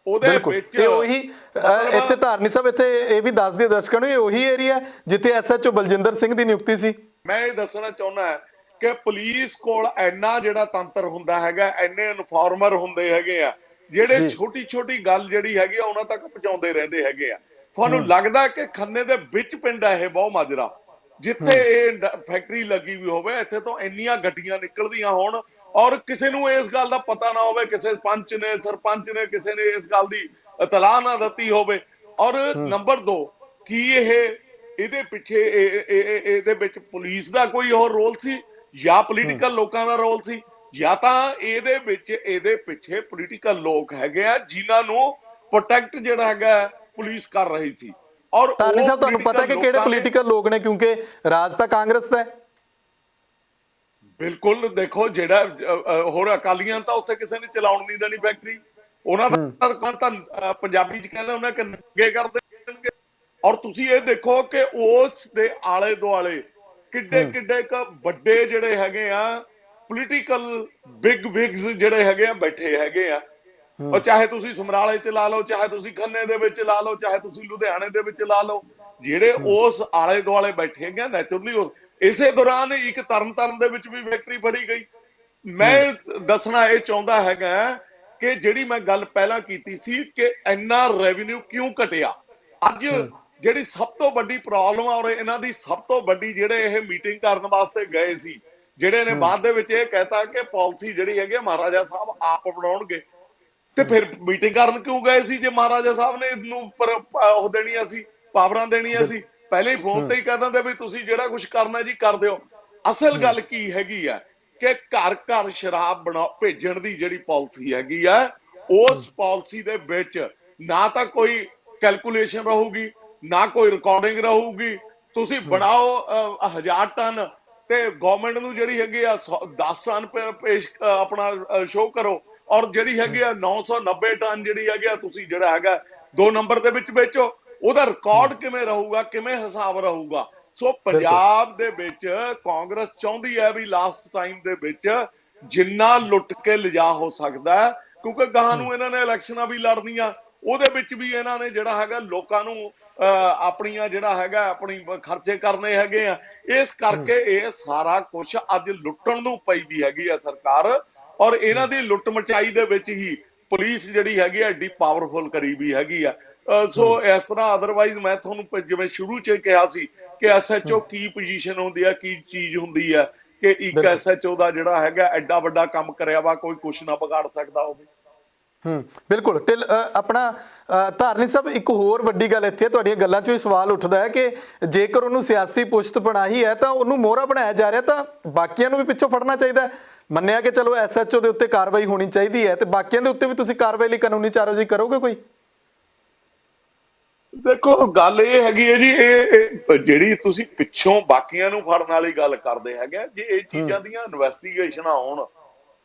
ਉਹਦੇ ਵਿੱਚ? ਇਹ ਉਹੀ ਇੱਥੇ ਧਾਰਨੀ ਸਾਹਿਬ ਇੱਥੇ ਇਹ ਵੀ ਦੱਸ ਦਿਓ ਦਰਸ਼ਕਾਂ ਨੂੰ, ਇਹ ਉਹੀ ਏਰੀਆ ਜਿੱਥੇ SHO ਬਲਜਿੰਦਰ ਸਿੰਘ ਦੀ ਨਿਯੁਕਤੀ ਸੀ। ਮੈਂ ਇਹ ਦੱਸਣਾ ਚਾਹੁੰਦਾ ਕਿ ਪੁਲਿਸ ਕੋਲ ਇੰਨਾ ਜਿਹੜਾ ਤੰਤਰ ਹੁੰਦਾ ਹੈਗਾ, ਇੰਨੇ ਇਨਫਾਰਮਰ ਹੁੰਦੇ ਹੈਗੇ ਆ ਜਿਹੜੇ ਛੋਟੀ ਛੋਟੀ ਗੱਲ ਜਿਹੜੀ ਹੈਗੀ ਆ ਉਹਨਾਂ ਤੱਕ ਪਹੁੰਚਾਉਂਦੇ ਰਹਿੰਦੇ ਹੈਗੇ ਆ। ਤੁਹਾਨੂੰ ਲੱਗਦਾ ਕਿ ਖੰਨੇ ਦੇ ਵਿੱਚ ਪਿੰਡ ਆ ਇਹ ਬਹੁ ਮਾਜਰਾ, ਜਿੱਥੇ ਇਹ ਫੈਕਟਰੀ ਲੱਗੀ ਵੀ ਹੋਵੇ, ਇੱਥੇ ਤੋਂ ਇੰਨੀਆਂ ਗੱਡੀਆਂ ਨਿਕਲਦੀਆਂ ਹੋਣ ਔਰ ਕਿਸੇ ਨੂੰ ਇਸ ਗੱਲ ਦਾ ਪਤਾ ਨਾ ਹੋਵੇ, ਕਿਸੇ ਪੰਚ ਨੇ ਸਰਪੰਚ ਨੇ ਕਿਸੇ ਨੇ ਇਸ ਗੱਲ ਦੀ ਇਤਲਾਹ ਨਾ ਦਿੱਤੀ ਹੋਵੇ? ਔਰ ਨੰਬਰ 2, ਕੀ ਇਹਦੇ ਪਿੱਛੇ ਇਹਦੇ ਵਿੱਚ ਪੁਲਿਸ ਦਾ ਕੋਈ ਹੋਰ ਰੋਲ ਸੀ ਜਾਂ ਪੋਲੀਟੀਕਲ ਲੋਕਾਂ ਦਾ ਰੋਲ ਸੀ, ਜਾਂ ਤਾਂ ਇਹਦੇ ਪਿੱਛੇ ਪੋਲੀਟੀਕਲ ਲੋਕ ਹੈਗੇ ਆ ਜਿਨ੍ਹਾਂ ਨੂੰ ਪ੍ਰੋਟੈਕਟ ਜਿਹੜਾ ਹੈਗਾ ਪੁਲਿਸ ਕਰ ਰਹੀ ਸੀ? ਔਰ ਧਾਰਨੀ ਸਾਹਿਬ ਤੁਹਾਨੂੰ ਪਤਾ ਕਿ ਕਿਹੜੇ ਪੋਲੀਟੀਕਲ ਲੋਕ ਨੇ, ਕਿਉਂਕਿ ਰਾਜ ਤਾਂ ਕਾਂਗਰਸ ਦਾ ਹੈ। ਬਿਲਕੁਲ, ਦੇਖੋ ਜਿਹੜਾ ਹੋਰ ਅਕਾਲੀਆਂ ਤਾਂ ਉੱਥੇ ਕਿਸੇ ਨੇ ਚਲਾਉਣ ਨਹੀਂ ਦੇਣੀ ਫੈਕਟਰੀ, ਉਹਨਾਂ ਦਾ ਤਾਂ ਪੰਜਾਬੀ ਚ ਕਹਿੰਦੇ ਉਹਨਾਂ ਨੰਗੇ ਕਰ ਦੇਣਗੇ। ਔਰ ਤੁਸੀਂ ਇਹ ਦੇਖੋ ਕਿ ਉਸ ਦੇ ਆਲੇ ਦੁਆਲੇ ਕਿੱਡੇ ਕਿੱਡੇ ਵੱਡੇ ਜਿਹੜੇ ਹੈਗੇ ਆ ਪੋਲੀਟੀਕਲ ਬਿਗ ਵਿਗਸ ਜਿਹੜੇ ਹੈਗੇ ਆ ਬੈਠੇ ਹੈਗੇ ਆ। ਔਰ ਚਾਹੇ ਤੁਸੀਂ ਸਮਰਾਲੇ ਚ ਲਾ ਲਓ, ਚਾਹੇ ਤੁਸੀਂ ਖੰਨੇ ਦੇ ਵਿੱਚ ਲਾ ਲਓ, ਚਾਹੇ ਤੁਸੀਂ ਲੁਧਿਆਣੇ ਦੇ ਵਿੱਚ ਲਾ ਲਓ, ਜਿਹੜੇ ਉਸ ਆਲੇ ਦੁਆਲੇ ਬੈਠੇ ਹੈਗੇ ਨੈਚੁਰਲੀ। ਇਸੇ ਦੌਰਾਨ ਇੱਕ ਤਰਨਤਾਰਨ ਦੇ ਵਿੱਚ ਵੀ ਫੈਕਟਰੀ ਫੜੀ ਗਈ। ਮੈਂ ਦੱਸਣਾ ਇਹ ਚਾਹੁੰਦਾ ਹੈਗਾ ਕਿ ਜਿਹੜੀ ਮੈਂ ਗੱਲ ਪਹਿਲਾਂ ਕੀਤੀ ਸੀ ਕਿ ਇੰਨਾ ਰੈਵਨਿਊ ਕਿਉਂ ਘਟਿਆ। ਅੱਜ ਜਿਹੜੀ ਸਭ ਤੋਂ ਵੱਡੀ ਪ੍ਰੋਬਲਮ ਆ ਔਰ ਇਹਨਾਂ ਦੀ ਸਭ ਤੋਂ ਵੱਡੀ, ਜਿਹੜੇ ਇਹ ਮੀਟਿੰਗ ਕਰਨ ਵਾਸਤੇ ਗਏ ਸੀ, ਜਿਹੜੇ ਨੇ ਬਾਅਦ ਦੇ ਵਿੱਚ ਇਹ ਕਹਿਤਾ ਕਿ ਪਾਲਿਸੀ ਜਿਹੜੀ ਹੈਗੀ ਮਹਾਰਾਜਾ ਸਾਹਿਬ ਆਪ ਬਣਾਉਣਗੇ, ਤੇ ਫਿਰ ਮੀਟਿੰਗ ਕਰਨ ਕਿਉਂ ਗਏ ਸੀ ਜੇ ਮਹਾਰਾਜਾ ਸਾਹਿਬ ਨੇ ਇਹਨੂੰ ਉਹ ਦੇਣੀਆਂ ਸੀ, ਪਾਵਰਾਂ ਦੇਣੀਆਂ ਸੀ। ਪਹਿਲੇ ਹੀ ਫੋਨ ਤੇ ਹੀ ਕਹਿ ਦਿੰਦੇ ਵੀ ਤੁਸੀਂ ਜਿਹੜਾ ਕੁਝ ਕਰਨਾ ਜੀ ਕਰ ਦਿਓ। ਅਸਲ ਗੱਲ ਕੀ ਹੈਗੀ ਆ ਕਿ ਘਰ ਘਰ ਸ਼ਰਾਬ ਭੇਜਣ ਦੀ ਜਿਹੜੀ ਪਾਲਿਸੀ ਹੈਗੀ ਆ, ਉਸ ਪਾਲਿਸੀ ਦੇ ਵਿੱਚ ਨਾ ਤਾਂ ਕੋਈ ਕੈਲਕੂਲੇਸ਼ਨ ਰਹੂਗੀ, ਨਾ ਕੋਈ ਰਿਕਾਰਡਿੰਗ ਰਹੂਗੀ। ਤੁਸੀਂ ਬਣਾਓ 1000 ਟਨ ਤੇ ਗਵਰਨਮੈਂਟ ਨੂੰ ਜਿਹੜੀ ਹੈਗੀ ਆ 10 ਟਨ ਪੇਸ਼ ਆਪਣਾ ਸ਼ੋਅ ਕਰੋ, ਔਰ ਜਿਹੜੀ ਹੈਗੀ ਆ 990 ਟਨ ਜਿਹੜੀ ਹੈਗੀ ਆ ਤੁਸੀਂ ਜਿਹੜਾ ਹੈਗਾ 2 ਨੰਬਰ ਦੇ ਵਿੱਚ ਵੇਚੋ। ਉਹਦਾ ਰਿਕਾਰਡ ਕਿਵੇਂ ਰਹੂਗਾ, ਕਿਵੇਂ ਹਿਸਾਬ ਰਹੂਗਾ? ਸੋ ਪੰਜਾਬ ਦੇ ਵਿੱਚ ਕਾਂਗਰਸ ਚਾਹੁੰਦੀ ਹੈ ਵੀ ਲਾਸਟ ਟਾਈਮ ਦੇ ਵਿੱਚ ਜਿੰਨਾ ਲੁੱਟ ਕੇ ਲਿਜਾ ਹੋ ਸਕਦਾ, ਕਿਉਂਕਿ ਗਾਹਾਂ ਨੂੰ ਇਹਨਾਂ ਨੇ ਇਲੈਕਸ਼ਨਾਂ ਵੀ ਲੜਨੀਆਂ, ਉਹਦੇ ਵਿੱਚ ਵੀ ਇਹਨਾਂ ਨੇ ਜਿਹੜਾ ਹੈਗਾ ਲੋਕਾਂ ਨੂੰ ਆਪਣੀਆਂ ਜਿਹੜਾ ਹੈਗਾ ਆਪਣੀ ਖਰਚੇ ਕਰਨੇ ਹੈਗੇ ਆ। ਇਸ ਕਰਕੇ ਇਹ ਸਾਰਾ ਕੁਝ ਅੱਜ ਲੁੱਟਣ ਨੂੰ ਪਈ ਵੀ ਹੈਗੀ ਆ ਸਰਕਾਰ, ਔਰ ਇਹਨਾਂ ਦੀ ਲੁੱਟ ਮਚਾਈ ਦੇ ਵਿੱਚ ਹੀ ਪੁਲਿਸ ਜਿਹੜੀ ਹੈਗੀ ਐਡੀ ਪਾਵਰਫੁਲ ਕਰੀ ਵੀ ਹੈਗੀ ਆ। ਸੋ ਇਸ ਤਰ੍ਹਾਂ ਅਦਰਵਾਈਜ਼ ਮੈਂ ਤੁਹਾਨੂੰ ਜਿਵੇਂ ਸ਼ੁਰੂ 'ਚ ਕਿਹਾ ਸੀ ਕਿ SHO ਕੀ ਪੋਜੀਸ਼ਨ ਹੁੰਦੀ ਆ, ਕੀ ਚੀਜ਼ ਹੁੰਦੀ ਆ, ਕਿ ਇੱਕ SHO ਦਾ ਜਿਹੜਾ ਹੈਗਾ ਐਡਾ ਵੱਡਾ ਕੰਮ ਕਰਿਆ ਵਾ, ਕੋਈ ਕੁਛ ਨਾ ਵਿਗਾੜ ਸਕਦਾ ਹੋਵੇ। ਬਿਲਕੁਲ ਢਿੱਲ ਆਪਣਾ ਧਾਰਨੀ ਸਾਹਿਬ, ਇੱਕ ਹੋਰ ਵੱਡੀ ਗੱਲ ਇੱਥੇ ਤੁਹਾਡੀਆਂ ਗੱਲਾਂ 'ਚੋਂ ਹੀ ਸਵਾਲ ਉੱਠਦਾ ਹੈ ਕਿ ਜੇਕਰ ਉਹਨੂੰ ਸਿਆਸੀ ਪੁਸ਼ਤ ਬਣਾਈ ਹੈ ਤਾਂ ਉਹਨੂੰ ਮੋਹਰਾ ਬਣਾਇਆ ਜਾ ਰਿਹਾ, ਤਾਂ ਬਾਕੀਆਂ ਨੂੰ ਵੀ ਪਿੱਛੋਂ ਫੜਨਾ ਚਾਹੀਦਾ। ਮੰਨਿਆ ਕਿ ਚਲੋ SHO ਦੇ ਉੱਤੇ ਕਾਰਵਾਈ ਹੋਣੀ ਚਾਹੀਦੀ ਹੈ, ਤੇ ਬਾਕੀਆਂ ਦੇ ਉੱਤੇ ਵੀ ਤੁਸੀਂ ਕਾਰਵਾਈ ਲਈ ਕਾਨੂੰਨੀ ਚਾਰਾਜੋਈ ਕਰੋਗੇ ਕੋਈ? ਦੇਖੋ ਗੱਲ ਇਹ ਹੈਗੀ ਹੈ ਜੀ, ਇਹ ਜਿਹੜੀ ਤੁਸੀਂ ਪਿੱਛੋਂ ਬਾਕੀਆਂ ਨੂੰ ਫੜਨ ਵਾਲੀ ਗੱਲ ਕਰਦੇ ਹੈਗੇ, ਜੇ ਇਹ ਚੀਜ਼ਾਂ ਦੀਆਂ ਇਨਵੈਸਟੀਗੇਸ਼ਨਾਂ ਹੋਣ,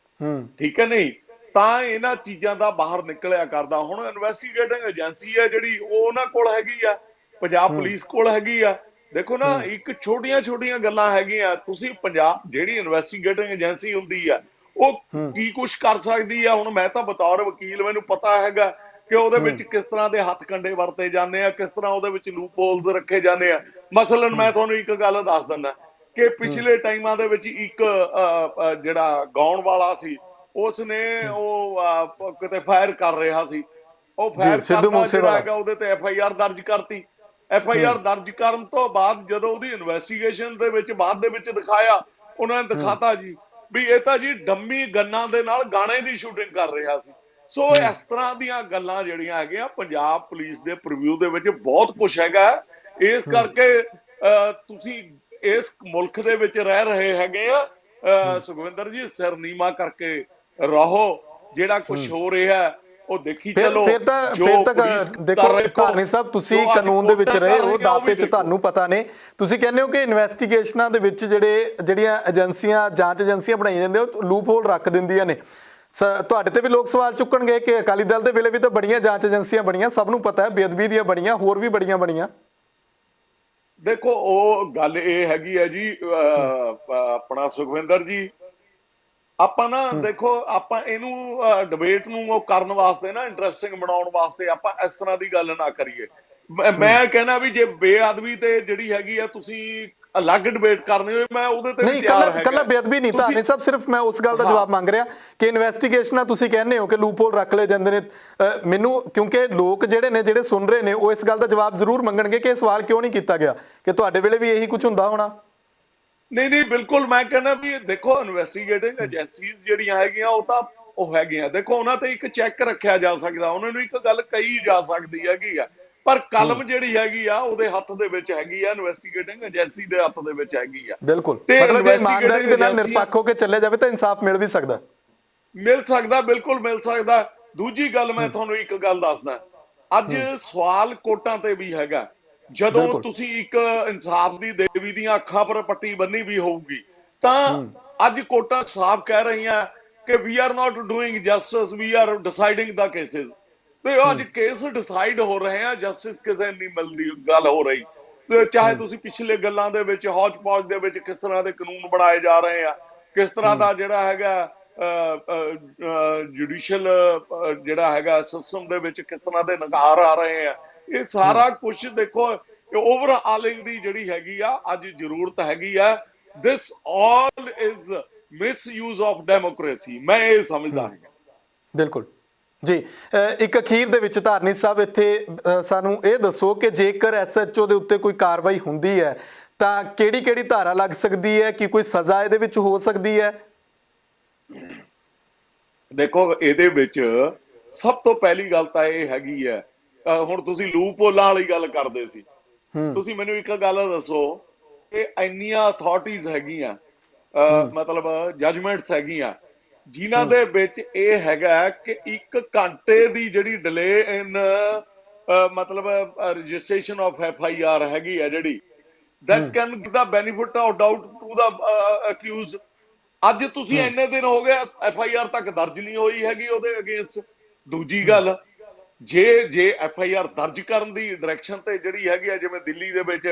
ਠੀਕ ਹੈ ਨਹੀਂ, ਤਾਂ ਇਹਨਾਂ ਚੀਜ਼ਾਂ ਦਾ ਬਾਹਰ ਨਿਕਲਿਆ ਕਰਦਾ। ਹੁਣ ਇਨਵੈਸਟੀਗੇਟਿੰਗ ਏਜੰਸੀ ਹੈ ਜਿਹੜੀ, ਉਹ ਉਹਨਾਂ ਕੋਲ ਹੈਗੀ ਆ, ਪੰਜਾਬ ਪੁਲਿਸ ਕੋਲ ਹੈਗੀ ਆ। ਦੇਖੋ ਨਾ, ਇੱਕ ਛੋਟੀਆਂ ਛੋਟੀਆਂ ਗੱਲਾਂ ਹੈਗੀਆਂ, ਤੁਸੀਂ ਪੰਜਾਬ ਜਿਹੜੀ ਇਨਵੈਸਟੀਗੇਟਿੰਗ ਏਜੰਸੀ ਹੁੰਦੀ ਆ ਉਹ ਕੀ ਕੁਛ ਕਰ ਸਕਦੀ ਆ। ਹੁਣ ਮੈਂ ਤਾਂ ਬਤੌਰ ਵਕੀਲ ਮੈਨੂੰ ਪਤਾ ਹੈਗਾ ਕਿ ਉਹਦੇ ਵਿੱਚ ਕਿਸ ਤਰ੍ਹਾਂ ਦੇ ਹੱਥ ਕੰਡੇ ਵਰਤੇ ਜਾਂਦੇ ਆ, ਕਿਸ ਤਰ੍ਹਾਂ ਉਹਦੇ ਵਿੱਚ ਲੂਪ ਹੋਲਸ ਰੱਖੇ ਜਾਂਦੇ ਆ। ਮਸਲਨ ਮੈਂ ਤੁਹਾਨੂੰ ਇੱਕ ਗੱਲ ਦੱਸ ਦਿੰਦਾ ਕਿ ਪਿਛਲੇ ਟਾਈਮਾਂ ਦੇ ਵਿੱਚ ਇੱਕ ਜਿਹੜਾ ਗਾਉਣ ਵਾਲਾ ਸੀ, ਉਸਨੇ ਉਹ ਕਿਤੇ ਫਾਇਰ ਕਰ ਰਿਹਾ ਸੀ, ਉਹ ਫਾਇਰ ਕਰਦਾ ਜਿਹੜਾ ਹੈਗਾ ਉਹਦੇ ਤੇ FIR ਦਰਜ ਕਰਤੀ। FIR ਦਰਜ ਕਰਨ ਤੋਂ ਬਾਅਦ ਜਦੋਂ ਉਹਦੀ ਇਨਵੈਸਟੀਗੇਸ਼ਨ ਦੇ ਵਿੱਚ ਬਾਅਦ ਦੇ ਵਿੱਚ ਦਿਖਾਇਆ, ਉਹਨਾਂ ਨੇ ਦਿਖਾਤਾ ਜੀ ਵੀ ਇਹ ਤਾਂ ਜੀ ਡੰਮੀ ਗੰਨਾਂ ਦੇ ਨਾਲ ਗਾਣੇ ਦੀ ਸ਼ੂਟਿੰਗ ਕਰ ਰਿਹਾ ਸੀ। ਸੋ ਇਸ ਤਰ੍ਹਾਂ ਦੀਆਂ ਗੱਲਾਂ ਜਿਹੜੀਆਂ ਹੈਗੀਆਂ ਪੰਜਾਬ ਪੁਲਿਸ ਦੇ ਪ੍ਰੀਵਿਊ ਦੇ ਵਿੱਚ ਬਹੁਤ ਕੁਝ ਹੈਗਾ। ਇਸ ਕਰਕੇ ਤੁਸੀਂ ਇਸ ਮੁਲਕ ਦੇ ਵਿੱਚ ਰਹਿ ਰਹੇ ਹੈਗੇ ਆ ਸੁਖਵਿੰਦਰ ਜੀ, ਸਿਰ ਨੀਵਾਂ ਕਰਕੇ ਰਹੋ। ਜਿਹੜਾ ਕੁਝ ਹੋ ਰਿਹਾ ਉਹ ਦੇਖੀ ਚਲੋ। ਫਿਰ ਤਾਂ ਦੇਖੋ ਧਾਰਨੀ ਸਾਹਿਬ, ਤੁਸੀਂ ਕਾਨੂੰਨ ਦੇ ਵਿੱਚ ਰਹੇ ਹੋ, ਦਾਅਵੇ 'ਚ ਤੁਹਾਨੂੰ ਪਤਾ ਨੇ। ਤੁਸੀਂ ਕਹਿੰਦੇ ਹੋ ਕਿ ਇਨਵੈਸਟੀਗੇਸ਼ਨਾਂ ਦੇ ਵਿੱਚ ਜਿਹੜੀਆਂ ਏਜੰਸੀਆਂ, ਜਾਂਚ ਏਜੰਸੀਆਂ ਬਣਾਈਆਂ ਜਾਂਦੀਆਂ, ਉਹ ਲੂਪ ਹੋਲ ਰੱਖ ਦਿੰਦੀਆਂ ਨੇ। ਤੁਹਾਡੇ ਤੇ ਵੀ ਲੋਕ ਸਵਾਲ ਚੁੱਕਣਗੇ ਕਿ ਅਕਾਲੀ ਦਲ ਦੇ ਵੇਲੇ ਵੀ ਤਾਂ ਬੜੀਆਂ ਜਾਂਚ ਏਜੰਸੀਆਂ ਬਣੀਆਂ, ਸਭ ਨੂੰ ਪਤਾ ਹੈ, ਬੇਅਦਬੀ ਦੀਆਂ ਬਣੀਆਂ, ਹੋਰ ਵੀ ਬੜੀਆਂ। ਦੇਖੋ ਉਹ ਗੱਲ ਇਹ ਹੈਗੀ ਹੈ ਜੀ ਆਪਣਾ ਸੁਖਵਿੰਦਰ ਜੀ, ਆਪਾਂ ਨਾ ਦੇਖੋ, ਆਪਾਂ ਇਹਨੂੰ ਡਿਬੇਟ ਨੂੰ ਉਹ ਕਰਨ ਵਾਸਤੇ ਨਾ, ਇੰਟਰਸਟਿੰਗ ਬਣਾਉਣ ਵਾਸਤੇ ਆਪਾਂ ਇਸ ਤਰ੍ਹਾਂ ਦੀ ਗੱਲ ਨਾ ਕਰੀਏ। ਮੈਂ ਕਹਿੰਦਾ ਵੀ ਜੇ ਬੇਅਦਬੀ ਤੇ ਜਿਹੜੀ ਹੈਗੀ ਆ ਤੁਸੀਂ ਅਲੱਗ ਡਿਬੇਟ ਕਰਨੀ ਹੋਵੇ, ਮੈਂ ਉਹਦੇ ਤੇ ਵੀ ਤਿਆਰ ਹਾਂ। ਕੱਲਾ ਬੇਅਦਬੀ ਨਹੀਂ ਧਾਰਨੀ ਸਾਹਿਬ, ਸਿਰਫ ਮੈਂ ਉਸ ਗੱਲ ਦਾ ਜਵਾਬ ਮੰਗ ਰਿਹਾ ਕਿ ਇਨਵੈਸਟੀਗੇਸ਼ਨਾਂ ਤੁਸੀਂ ਕਹਿੰਦੇ ਹੋ ਕਿ ਲੂਪ ਹੋਲ ਰੱਖ ਲਏ ਜਾਂਦੇ ਨੇ। ਮੈਨੂੰ ਕਿਉਂਕਿ ਲੋਕ ਜਿਹੜੇ ਸੁਣ ਰਹੇ ਨੇ, ਉਹ ਇਸ ਗੱਲ ਦਾ ਜਵਾਬ ਜ਼ਰੂਰ ਮੰਗਣਗੇ ਕਿ ਇਹ ਸਵਾਲ ਕਿਉਂ ਨਹੀਂ ਕੀਤਾ ਗਿਆ, ਕਿ ਤੁਹਾਡੇ ਵੇਲੇ ਵੀ ਇਹੀ ਕੁਝ ਹੁੰਦਾ ਹੋਣਾ। ਨਹੀਂ ਬਿਲਕੁਲ, ਮੈਂ ਕਹਿੰਦਾ ਵੀ ਦੇਖੋ ਇਨਵੈਸਟੀਗੇਟਿੰਗ ਏਜੰਸੀਜ਼ ਜਿਹੜੀਆਂ ਹੈਗੀਆਂ ਉਹ ਤਾਂ ਉਹ ਹੈਗੀਆਂ, ਦੇਖੋ ਉਹਨਾਂ ਤੇ ਇੱਕ ਚੈੱਕ ਰੱਖਿਆ ਜਾ ਸਕਦਾ, ਉਹਨਾਂ ਨੂੰ ਇੱਕ ਗੱਲ ਕਹੀ ਜਾ ਸਕਦੀ ਹੈਗੀ ਆ, ਪਰ ਕਲਮ ਜਿਹੜੀ ਹੈਗੀ ਆ ਉਹਦੇ ਹੱਥ ਦੇ ਵਿੱਚ ਹੈਗੀ ਆ, ਇਨਵੈਸਟੀਗੇਟਿੰਗ ਏਜੰਸੀ ਦੇ ਹੱਥ ਦੇ ਵਿੱਚ ਹੈਗੀ ਆ। ਬਿਲਕੁਲ, ਮਤਲਬ ਜੇ ਇਮਾਨਦਾਰੀ ਦੇ ਨਾਲ ਨਿਰਪੱਖ ਹੋ ਕੇ ਚੱਲਿਆ ਜਾਵੇ ਤਾਂ ਇਨਸਾਫ ਮਿਲ ਵੀ ਸਕਦਾ। ਬਿਲਕੁਲ ਮਿਲ ਸਕਦਾ। ਦੂਜੀ ਗੱਲ ਮੈਂ ਤੁਹਾਨੂੰ ਇੱਕ ਗੱਲ ਦੱਸਦਾ, ਅੱਜ ਸਵਾਲ ਕੋਰਟਾਂ ਤੇ ਵੀ ਹੈਗਾ। ਜਦੋਂ ਤੁਸੀਂ ਇੱਕ ਇਨਸਾਫ ਦੀ ਦੇਵੀ ਦੀਆਂ ਅੱਖਾਂ ਪਰ ਪੱਟੀ ਬੰਨੀ ਵੀ ਹੋਊਗੀ, ਤਾਂ ਅੱਜ ਕੋਰਟਾਂ ਸਾਫ਼ ਕਹਿ ਰਹੀਆਂ ਕਿ we are not doing justice, we are deciding the cases. ਤੇ ਅੱਜ ਕੇਸ ਡਿਸਾਈਡ ਹੋ ਰਹੇ ਆ, ਜਸਟਿਸ ਕਿਸੇ ਨਹੀਂ ਮਿਲਦੀ ਗੱਲ ਹੋ ਰਹੀ। ਚਾਹੇ ਤੁਸੀਂ ਪਿਛਲੇ ਗੱਲਾਂ ਦੇ ਵਿੱਚ ਹੌਚ ਪੌਚ ਦੇ ਵਿੱਚ ਕਿਸ ਤਰ੍ਹਾਂ ਦੇ ਕਾਨੂੰਨ ਬਣਾਏ ਜਾ ਰਹੇ ਆ, ਕਿਸ ਤਰ੍ਹਾਂ ਦਾ ਜਿਹੜਾ ਹੈਗਾ ਜੁਡੀਸ਼ੀਅਲ ਜਿਹੜਾ ਹੈਗਾ ਸਿਸਟਮ ਦੇ ਵਿੱਚ ਕਿਸ ਤਰ੍ਹਾਂ ਦੇ ਨਿਗਾਰ ਆ ਰਹੇ ਆ, ਇਹ ਸਾਰਾ ਕੁਝ ਦੇਖੋ ਓਵਰਹਾਲਿੰਗ ਦੀ ਜਿਹੜੀ ਹੈਗੀ ਆ ਅੱਜ ਜ਼ਰੂਰਤ ਹੈਗੀ ਆ। This all is misuse of democracy, ਮੈਂ ਇਹ ਸਮਝਦਾ ਹਾਂ। ਬਿਲਕੁਲ ਜੀ। ਇੱਕ ਅਖੀਰ ਦੇ ਵਿੱਚ ਧਾਰਨੀ ਸਾਹਿਬ ਇੱਥੇ ਸਾਨੂੰ ਇਹ ਦੱਸੋ ਕਿ ਜੇਕਰ ਐਸਐਚਓ ਦੇ ਉੱਤੇ ਕੋਈ ਕਾਰਵਾਈ ਹੁੰਦੀ ਹੈ ਤਾਂ ਕਿਹੜੀ ਕਿਹੜੀ ਧਾਰਾ ਲੱਗ ਸਕਦੀ ਹੈ, ਕਿ ਕੋਈ ਸਜ਼ਾ ਇਹਦੇ ਵਿੱਚ ਹੋ ਸਕਦੀ ਹੈ? ਦੇਖੋ, ਇਹਦੇ ਵਿੱਚ ਸਭ ਤੋਂ ਪਹਿਲੀ ਗੱਲ ਤਾਂ ਇਹ ਹੈਗੀ ਹੈ, ਹੁਣ ਤੁਸੀਂ ਲੂਪ ਹੋਲਾਂ ਵਾਲੀ ਗੱਲ ਕਰਦੇ ਸੀ, ਤੁਸੀਂ ਮੈਨੂੰ ਇੱਕ ਗੱਲ ਦੱਸੋ ਕਿ ਇੰਨੀਆਂ ਅਥਾਰਟੀਜ਼ ਹੈਗੀਆਂ, ਮਤਲਬ ਜਜਮੈਂਟਸ ਹੈਗੀਆਂ, ਜਿਨ੍ਹਾਂ ਦੇ ਵਿੱਚ ਇਹ ਹੈਗਾ ਕਿ 1 ਘੰਟੇ ਦੀ ਜਿਹੜੀ ਡਿਲੇ ਇਨ ਮਤਲਬ ਰਜਿਸਟ੍ਰੇਸ਼ਨ ਆਫ FIR ਹੈਗੀ ਆ ਜਿਹੜੀ, that can give the benefit of doubt to the accused। ਅੱਜ ਤੁਸੀਂ ਇੰਨੇ ਦਿਨ ਹੋ ਗਏ FIR ਤੱਕ ਦਰਜ ਨਹੀਂ ਹੋਈ ਹੈਗੀ ਉਹਦੇ ਅਗੇਂਸਟ। ਦੂਜੀ ਗੱਲ, ਜੇ FIR ਦਰਜ ਕਰਨ ਦੀ ਡਾਇਰੈਕਸ਼ਨ ਤੇ ਜਿਹੜੀ ਹੈਗੀ ਆ, ਜਿਵੇਂ ਦਿੱਲੀ ਦੇ ਵਿੱਚ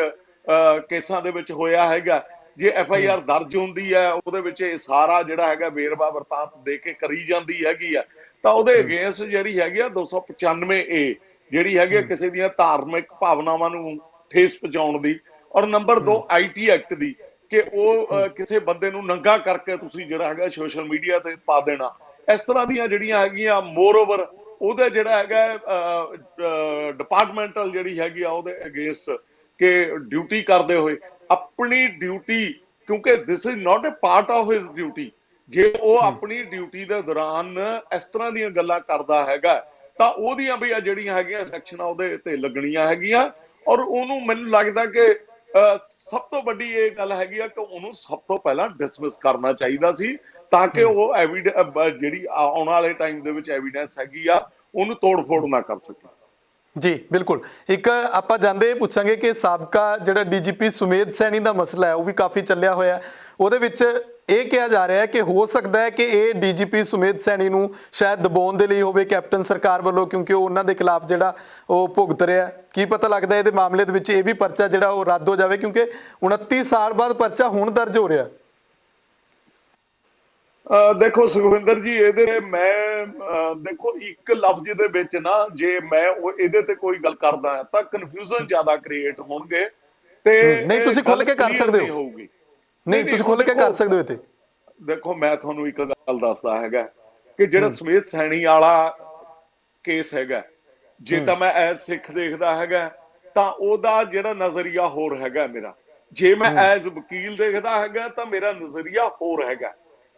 ਕੇਸਾਂ ਦੇ ਵਿੱਚ ਹੋਇਆ ਹੈਗਾ, ਜੇ FIR ਦਰਜ ਹੁੰਦੀ ਹੈ ਉਹਦੇ ਵਿੱਚ ਇਹ ਸਾਰਾ ਜਿਹੜਾ ਹੈਗਾ ਵੇਰਵਾ ਵਰਤਾਂਤ ਦੇ ਕੇ ਕਰੀ ਜਾਂਦੀ ਹੈਗੀ ਆ, ਤਾਂ ਉਹਦੇ ਅਗੇਂਸਟ ਜਿਹੜੀ ਹੈਗੀ ਆ 295A ਜਿਹੜੀ ਹੈਗੀ ਆ ਕਿਸੇ ਦੀਆਂ ਧਾਰਮਿਕ ਭਾਵਨਾਵਾਂ ਨੂੰ ਠੇਸ ਪਹੁੰਚਾਉਣ ਦੀ, ਔਰ ਨੰਬਰ 2 IT ਐਕਟ ਦੀ, ਕਿ ਉਹ ਕਿਸੇ ਬੰਦੇ ਨੂੰ ਨੰਗਾ ਕਰਕੇ ਤੁਸੀਂ ਜਿਹੜਾ ਹੈਗਾ ਸੋਸ਼ਲ ਮੀਡੀਆ ਤੇ ਪਾ ਦੇਣਾ। ਇਸ ਤਰ੍ਹਾਂ ਦੀਆਂ ਜਿਹੜੀਆਂ ਹੈਗੀਆਂ, ਮੋਰ ਓਵਰ ਉਹਦੇ ਜਿਹੜਾ ਹੈਗਾ ਡਿਪਾਰਟਮੈਂਟਲ ਜਿਹੜੀ ਹੈਗੀ ਆ ਉਹਦੇ ਅਗੇਂਸਟ ਕਿ ਡਿਊਟੀ ਕਰਦੇ ਹੋਏ ਆਪਣੀ ਡਿਊਟੀ, ਕਿਉਂਕਿ this is not a part of his duty, ਜੇ ਉਹ ਆਪਣੀ ਡਿਊਟੀ ਦੇ ਦੌਰਾਨ ਇਸ ਤਰ੍ਹਾਂ ਦੀਆਂ ਗੱਲਾਂ ਕਰਦਾ ਹੈਗਾ ਤਾਂ ਉਹਦੀਆਂ ਵੀ ਜਿਹੜੀਆਂ ਹੈਗੀਆਂ ਸੈਕਸ਼ਨਾਂ ਉਹਦੇ ਤੇ ਲੱਗਣੀਆਂ ਹੈਗੀਆਂ। ਔਰ ਉਹਨੂੰ ਮੈਨੂੰ ਲੱਗਦਾ ਕਿ ਸਭ ਤੋਂ ਵੱਡੀ ਇਹ ਗੱਲ ਹੈਗੀ ਆ ਕਿ ਉਹਨੂੰ ਸਭ ਤੋਂ ਪਹਿਲਾਂ ਡਿਸਮਿਸ ਕਰਨਾ ਚਾਹੀਦਾ ਸੀ, ਤਾਂ ਕਿ ਉਹ ਜਿਹੜੀ ਆਉਣ ਵਾਲੇ ਟਾਈਮ ਦੇ ਵਿੱਚ ਐਵੀਡੈਂਸ ਹੈਗੀ ਆ ਉਹਨੂੰ ਤੋੜ ਫੋੜ ਨਾ ਕਰ ਸਕੇ। ਜੀ ਬਿਲਕੁਲ। ਇੱਕ ਆਪਾਂ ਜਾਂਦੇ ਇਹ ਪੁੱਛਾਂਗੇ ਕਿ ਸਾਬਕਾ ਜਿਹੜਾ DGP ਸੁਮੇਧ ਸੈਣੀ ਦਾ ਮਸਲਾ ਹੈ ਉਹ ਵੀ ਕਾਫੀ ਚੱਲਿਆ ਹੋਇਆ, ਉਹਦੇ ਵਿੱਚ ਇਹ ਕਿਹਾ ਜਾ ਰਿਹਾ ਹੈ ਕਿ ਹੋ ਸਕਦਾ ਹੈ ਕਿ ਇਹ DGP ਸੁਮੇਧ ਸੈਣੀ ਨੂੰ ਸ਼ਾਇਦ ਦਬਾਉਣ ਦੇ ਲਈ ਹੋਵੇ ਕੈਪਟਨ ਸਰਕਾਰ ਵੱਲੋਂ, ਕਿਉਂਕਿ ਉਹ ਉਹਨਾਂ ਦੇ ਖਿਲਾਫ ਜਿਹੜਾ ਉਹ ਭੁਗਤ ਰਿਹਾ। ਕੀ ਪਤਾ ਲੱਗਦਾ ਇਹਦੇ ਮਾਮਲੇ ਦੇ ਵਿੱਚ ਇਹ ਵੀ ਪਰਚਾ ਜਿਹੜਾ ਉਹ ਰੱਦ ਹੋ ਜਾਵੇ, ਕਿਉਂਕਿ 29 ਸਾਲ ਬਾਅਦ ਪਰਚਾ ਹੁਣ ਦਰਜ ਹੋ ਰਿਹਾ। ਦੇਖੋ ਸੁਖਵਿੰਦਰ ਜੀ, ਇਹਦੇ ਮੈਂ ਦੇਖੋ ਇੱਕ ਲਫ਼ਜ਼ ਦੇ ਵਿੱਚ ਨਾ, ਜੇ ਮੈਂ ਇਹਦੇ ਤੇ ਕੋਈ ਗੱਲ ਕਰਦਾ ਤਾਂ ਕਨਫਿਊਜ਼ਨ ਜ਼ਿਆਦਾ ਕ੍ਰੀਏਟ ਹੋਣਗੇ ਤੇ ਨਹੀਂ ਤੁਸੀਂ ਖੁੱਲ ਕੇ ਕਰ ਸਕਦੇ ਹੋ। ਨਹੀਂ ਤੁਸੀਂ ਖੁੱਲ ਕੇ ਕਰ ਸਕਦੇ ਹੋ ਇੱਥੇ। ਦੇਖੋ ਮੈਂ ਤੁਹਾਨੂੰ ਇੱਕ ਗੱਲ ਦੱਸਦਾ ਹੈਗਾ ਕਿ ਜਿਹੜਾ ਸੁਮੇਧ ਸੈਣੀ ਵਾਲਾ ਕੇਸ ਹੈਗਾ, ਜੇ ਤਾਂ ਮੈਂ ਐਜ਼ ਸਿੱਖ ਦੇਖਦਾ ਹੈਗਾ ਤਾਂ ਉਹਦਾ ਜਿਹੜਾ ਨਜ਼ਰੀਆ ਹੋਰ ਹੈਗਾ ਮੇਰਾ, ਜੇ ਮੈਂ ਐਜ਼ ਵਕੀਲ ਦੇਖਦਾ ਹੈਗਾ ਤਾਂ ਮੇਰਾ ਨਜ਼ਰੀਆ ਹੋਰ ਹੈਗਾ।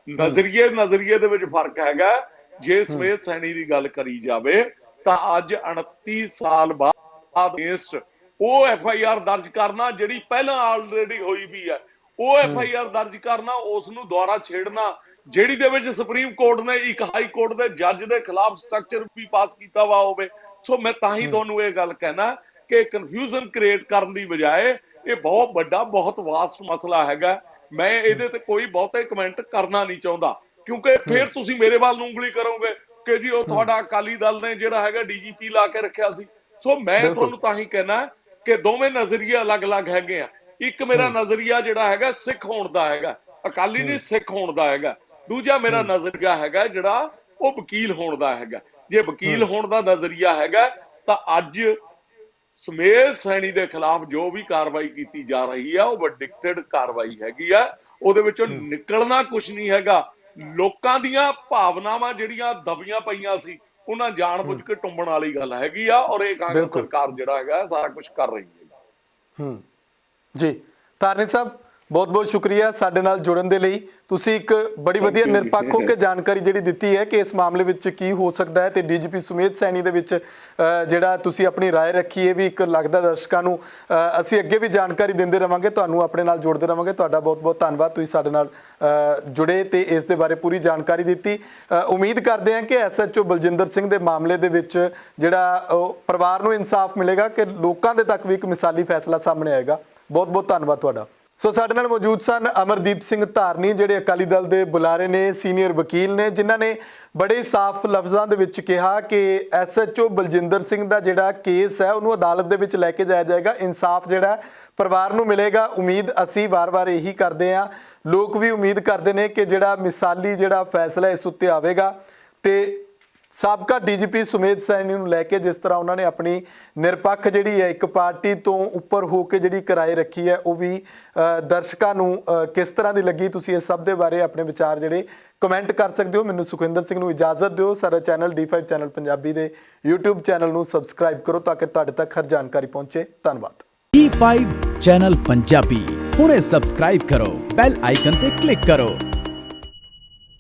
ਨਜ਼ਰੀਏ ਦੇ ਵਿੱਚ ਫਰਕ ਹੈਗਾ। ਜੇ ਸੁਮੇਧ ਸੈਣੀ ਦੀ ਗੱਲ ਕਰੀ ਜਾਵੇ ਤਾਂ ਅੱਜ 29 ਸਾਲ ਬਾਅਦ ਅਗੇਂਸਟ ਉਹ FIR ਦਰਜ ਕਰਨਾ ਜਿਹੜੀ ਪਹਿਲਾਂ ਆਲਰੇਡੀ ਹੋਈ ਵੀ ਹੈ, ਉਹ FIR ਦਰਜ ਕਰਨਾ, ਉਸ ਨੂੰ ਦੁਬਾਰਾ ਛੇੜਨਾ, ਜਿਹੜੀ ਦੇ ਵਿੱਚ ਸੁਪਰੀਮ ਕੋਰਟ ਨੇ ਇੱਕ ਹਾਈ ਕੋਰਟ ਦੇ ਜੱਜ ਦੇ ਖਿਲਾਫ ਸਟਰਕਚਰ ਵੀ ਪਾਸ ਕੀਤਾ ਵਾ ਹੋਵੇ। ਸੋ ਮੈਂ ਤਾਂ ਹੀ ਤੁਹਾਨੂੰ ਇਹ ਗੱਲ ਕਹਿਣਾ ਕਿ ਕਨਫਿਊਜ਼ਨ ਕ੍ਰੀਏਟ ਕਰਨ ਦੀ ਬਜਾਏ ਇਹ ਬਹੁਤ ਵੱਡਾ, ਬਹੁਤ ਵਾਸਟ ਮਸਲਾ ਹੈਗਾ। ਮੈਂ ਇਹਦੇ ਤੇ ਕੋਈ ਬਹੁਤੇ ਕਮੈਂਟ ਕਰਨਾ ਨਹੀਂ ਚਾਹੁੰਦਾ, ਕਿਉਂਕਿ ਫਿਰ ਤੁਸੀਂ ਮੇਰੇ ਵੱਲ ਨੂੰ ਉਂਗਲੀ ਕਰੋਗੇ ਕਿ ਜੀ ਉਹ ਤੁਹਾਡਾ ਅਕਾਲੀ ਦਲ ਨੇ ਜਿਹੜਾ ਹੈਗਾ DGP ਲਾ ਕੇ ਰੱਖਿਆ ਸੀ। ਸੋ ਮੈਂ ਤੁਹਾਨੂੰ ਤਾਂ ਹੀ ਕਹਿਣਾ ਕਿ ਦੋਵੇਂ ਨਜ਼ਰੀਏ ਅਲੱਗ-ਅਲੱਗ ਹੈਗੇ ਆ। ਇੱਕ ਮੇਰਾ ਨਜ਼ਰੀਆ ਜਿਹੜਾ ਹੈਗਾ ਸਿੱਖ ਹੋਣ ਦਾ ਹੈਗਾ, ਅਕਾਲੀ ਨਹੀਂ ਸਿੱਖ ਹੋਣ ਦਾ ਹੈਗਾ। ਦੂਜਾ ਮੇਰਾ ਨਜ਼ਰੀਆ ਹੈਗਾ ਜਿਹੜਾ ਉਹ ਵਕੀਲ ਹੋਣ ਦਾ ਹੈਗਾ। ਜੇ ਵਕੀਲ ਹੋਣ ਦਾ ਨਜ਼ਰੀਆ ਹੈਗਾ ਤਾਂ ਅੱਜ ਸੁਮੇਧ ਸੈਣੀ ਦੇ ਖਿਲਾਫ ਜੋ ਵੀ ਕਾਰਵਾਈ ਕੀਤੀ ਜਾ ਰਹੀ ਆ ਉਹ ਵਰਡਿਕਟਡ ਕਾਰਵਾਈ ਹੈਗੀ ਆ, ਉਹਦੇ ਵਿੱਚੋਂ ਨਿਕਲਣਾ ਕੁਝ ਨਹੀਂ ਹੈਗਾ। ਲੋਕਾਂ ਦੀਆਂ ਭਾਵਨਾਵਾਂ ਜਿਹੜੀਆਂ ਦਬੀਆਂ ਪਈਆਂ ਸੀ ਉਹਨਾਂ ਜਾਣਬੁੱਝ ਕੇ ਟੁੰਬਣ ਵਾਲੀ ਗੱਲ ਹੈਗੀ ਆ, ਔਰ ਇਹ ਕਾਂਗਰਸ ਸਰਕਾਰ ਜਿਹੜਾ ਹੈਗਾ ਸਾਰਾ ਕੁਝ ਕਰ ਰਹੀ ਹੈ। ਜੀ ਧਾਰਨੀ ਸਾਹਿਬ, ਬਹੁਤ ਬਹੁਤ ਸ਼ੁਕਰੀਆ ਸਾਡੇ ਨਾਲ ਜੁੜਨ ਦੇ ਲਈ। ਤੁਸੀਂ ਇੱਕ ਬੜੀ ਵਧੀਆ ਨਿਰਪੱਖ ਹੋ ਕੇ ਜਾਣਕਾਰੀ ਜਿਹੜੀ ਦਿੱਤੀ ਹੈ ਕਿ ਇਸ ਮਾਮਲੇ ਵਿੱਚ ਕੀ ਹੋ ਸਕਦਾ ਹੈ, ਤੇ DGP ਸੁਮੇਧ ਸੈਣੀ ਦੇ ਵਿੱਚ ਜਿਹੜਾ ਤੁਸੀਂ ਆਪਣੀ ਰਾਏ ਰੱਖੀ ਹੈ ਵੀ ਇੱਕ ਲੱਗਦਾ ਦਰਸ਼ਕਾਂ ਨੂੰ ਅਸੀਂ ਅੱਗੇ ਵੀ ਜਾਣਕਾਰੀ ਦਿੰਦੇ ਰਵਾਂਗੇ, ਤੁਹਾਨੂੰ ਆਪਣੇ ਨਾਲ ਜੋੜਦੇ ਰਵਾਂਗੇ। ਤੁਹਾਡਾ ਬਹੁਤ ਬਹੁਤ ਧੰਨਵਾਦ, ਤੁਸੀਂ ਸਾਡੇ ਨਾਲ ਜੁੜੇ ਤੇ ਇਸ ਦੇ ਬਾਰੇ ਪੂਰੀ ਜਾਣਕਾਰੀ ਦਿੱਤੀ। ਉਮੀਦ ਕਰਦੇ ਹਾਂ ਕਿ SHO ਬਲਜਿੰਦਰ ਸਿੰਘ ਦੇ ਮਾਮਲੇ ਦੇ ਵਿੱਚ ਜਿਹੜਾ ਪਰਿਵਾਰ ਨੂੰ ਇਨਸਾਫ ਮਿਲੇਗਾ, ਕਿ ਲੋਕਾਂ ਦੇ ਤੱਕ ਵੀ ਇੱਕ ਮਿਸਾਲੀ ਫੈਸਲਾ ਸਾਹਮਣੇ ਆਏਗਾ। ਬਹੁਤ ਬਹੁਤ ਧੰਨਵਾਦ ਤੁਹਾਡਾ। ਸੋ ਸਾਡੇ ਨਾਲ ਮੌਜੂਦ ਸਨ ਅਮਰਦੀਪ ਸਿੰਘ ਧਾਰਨੀ, ਜਿਹੜੇ ਅਕਾਲੀ ਦਲ ਦੇ ਬੁਲਾਰੇ ਨੇ, ਸੀਨੀਅਰ ਵਕੀਲ ਨੇ, ਜਿਨ੍ਹਾਂ ਨੇ ਬੜੇ ਸਾਫ਼ ਲਫ਼ਜ਼ਾਂ ਦੇ ਵਿੱਚ ਕਿਹਾ ਕਿ SHO ਬਲਜਿੰਦਰ ਸਿੰਘ ਦਾ ਜਿਹੜਾ ਕੇਸ ਹੈ ਉਹਨੂੰ ਅਦਾਲਤ ਦੇ ਵਿੱਚ ਲੈ ਕੇ ਜਾਇਆ ਜਾਏਗਾ, ਇਨਸਾਫ ਜਿਹੜਾ ਪਰਿਵਾਰ ਨੂੰ ਮਿਲੇਗਾ। ਉਮੀਦ ਅਸੀਂ ਵਾਰ-ਵਾਰ ਇਹੀ ਕਰਦੇ ਹਾਂ, ਲੋਕ ਵੀ ਉਮੀਦ ਕਰਦੇ ਨੇ ਕਿ ਜਿਹੜਾ ਮਿਸਾਲੀ ਜਿਹੜਾ ਫੈਸਲਾ ਇਸ ਉੱਤੇ ਆਵੇਗਾ ਤੇ ਸਾਬਕਾ ਡੀਜੀਪੀ ਸੁਮੇਧ ਸੈਣੀ ਨੂੰ ਲੈ ਕੇ ਜਿਸ ਤਰ੍ਹਾਂ ਉਹਨਾਂ ਨੇ ਆਪਣੀ ਨਿਰਪੱਖ ਜਿਹੜੀ ਹੈ ਇੱਕ ਪਾਰਟੀ ਤੋਂ ਉੱਪਰ ਹੋ ਕੇ ਜਿਹੜੀ ਕਿਰਾਏ ਰੱਖੀ ਹੈ, ਉਹ ਵੀ ਦਰਸ਼ਕਾਂ ਨੂੰ ਕਿਸ ਤਰ੍ਹਾਂ ਦੀ ਲੱਗੀ, ਤੁਸੀਂ ਇਸ ਸਭ ਦੇ ਬਾਰੇ ਆਪਣੇ ਵਿਚਾਰ ਜਿਹੜੇ ਕਮੈਂਟ ਕਰ ਸਕਦੇ ਹੋ। ਮੈਨੂੰ ਸੁਖਵਿੰਦਰ ਸਿੰਘ ਨੂੰ ਇਜਾਜ਼ਤ ਦਿਓ। ਸਾਡਾ ਚੈਨਲ D5 ਚੈਨਲ ਪੰਜਾਬੀ ਦੇ YouTube ਚੈਨਲ ਨੂੰ ਸਬਸਕ੍ਰਾਈਬ ਕਰੋ ਤਾਂ ਕਿ ਤੁਹਾਡੇ ਤੱਕ ਹਰ ਜਾਣਕਾਰੀ ਪਹੁੰਚੇ। ਧੰਨਵਾਦ। D5 ਚੈਨਲ ਪੰਜਾਬੀ ਹੁਣੇ ਸਬਸਕ੍ਰਾਈਬ ਕਰੋ, ਬੈਲ ਆਈਕਨ ਤੇ ਕਲਿੱਕ ਕਰੋ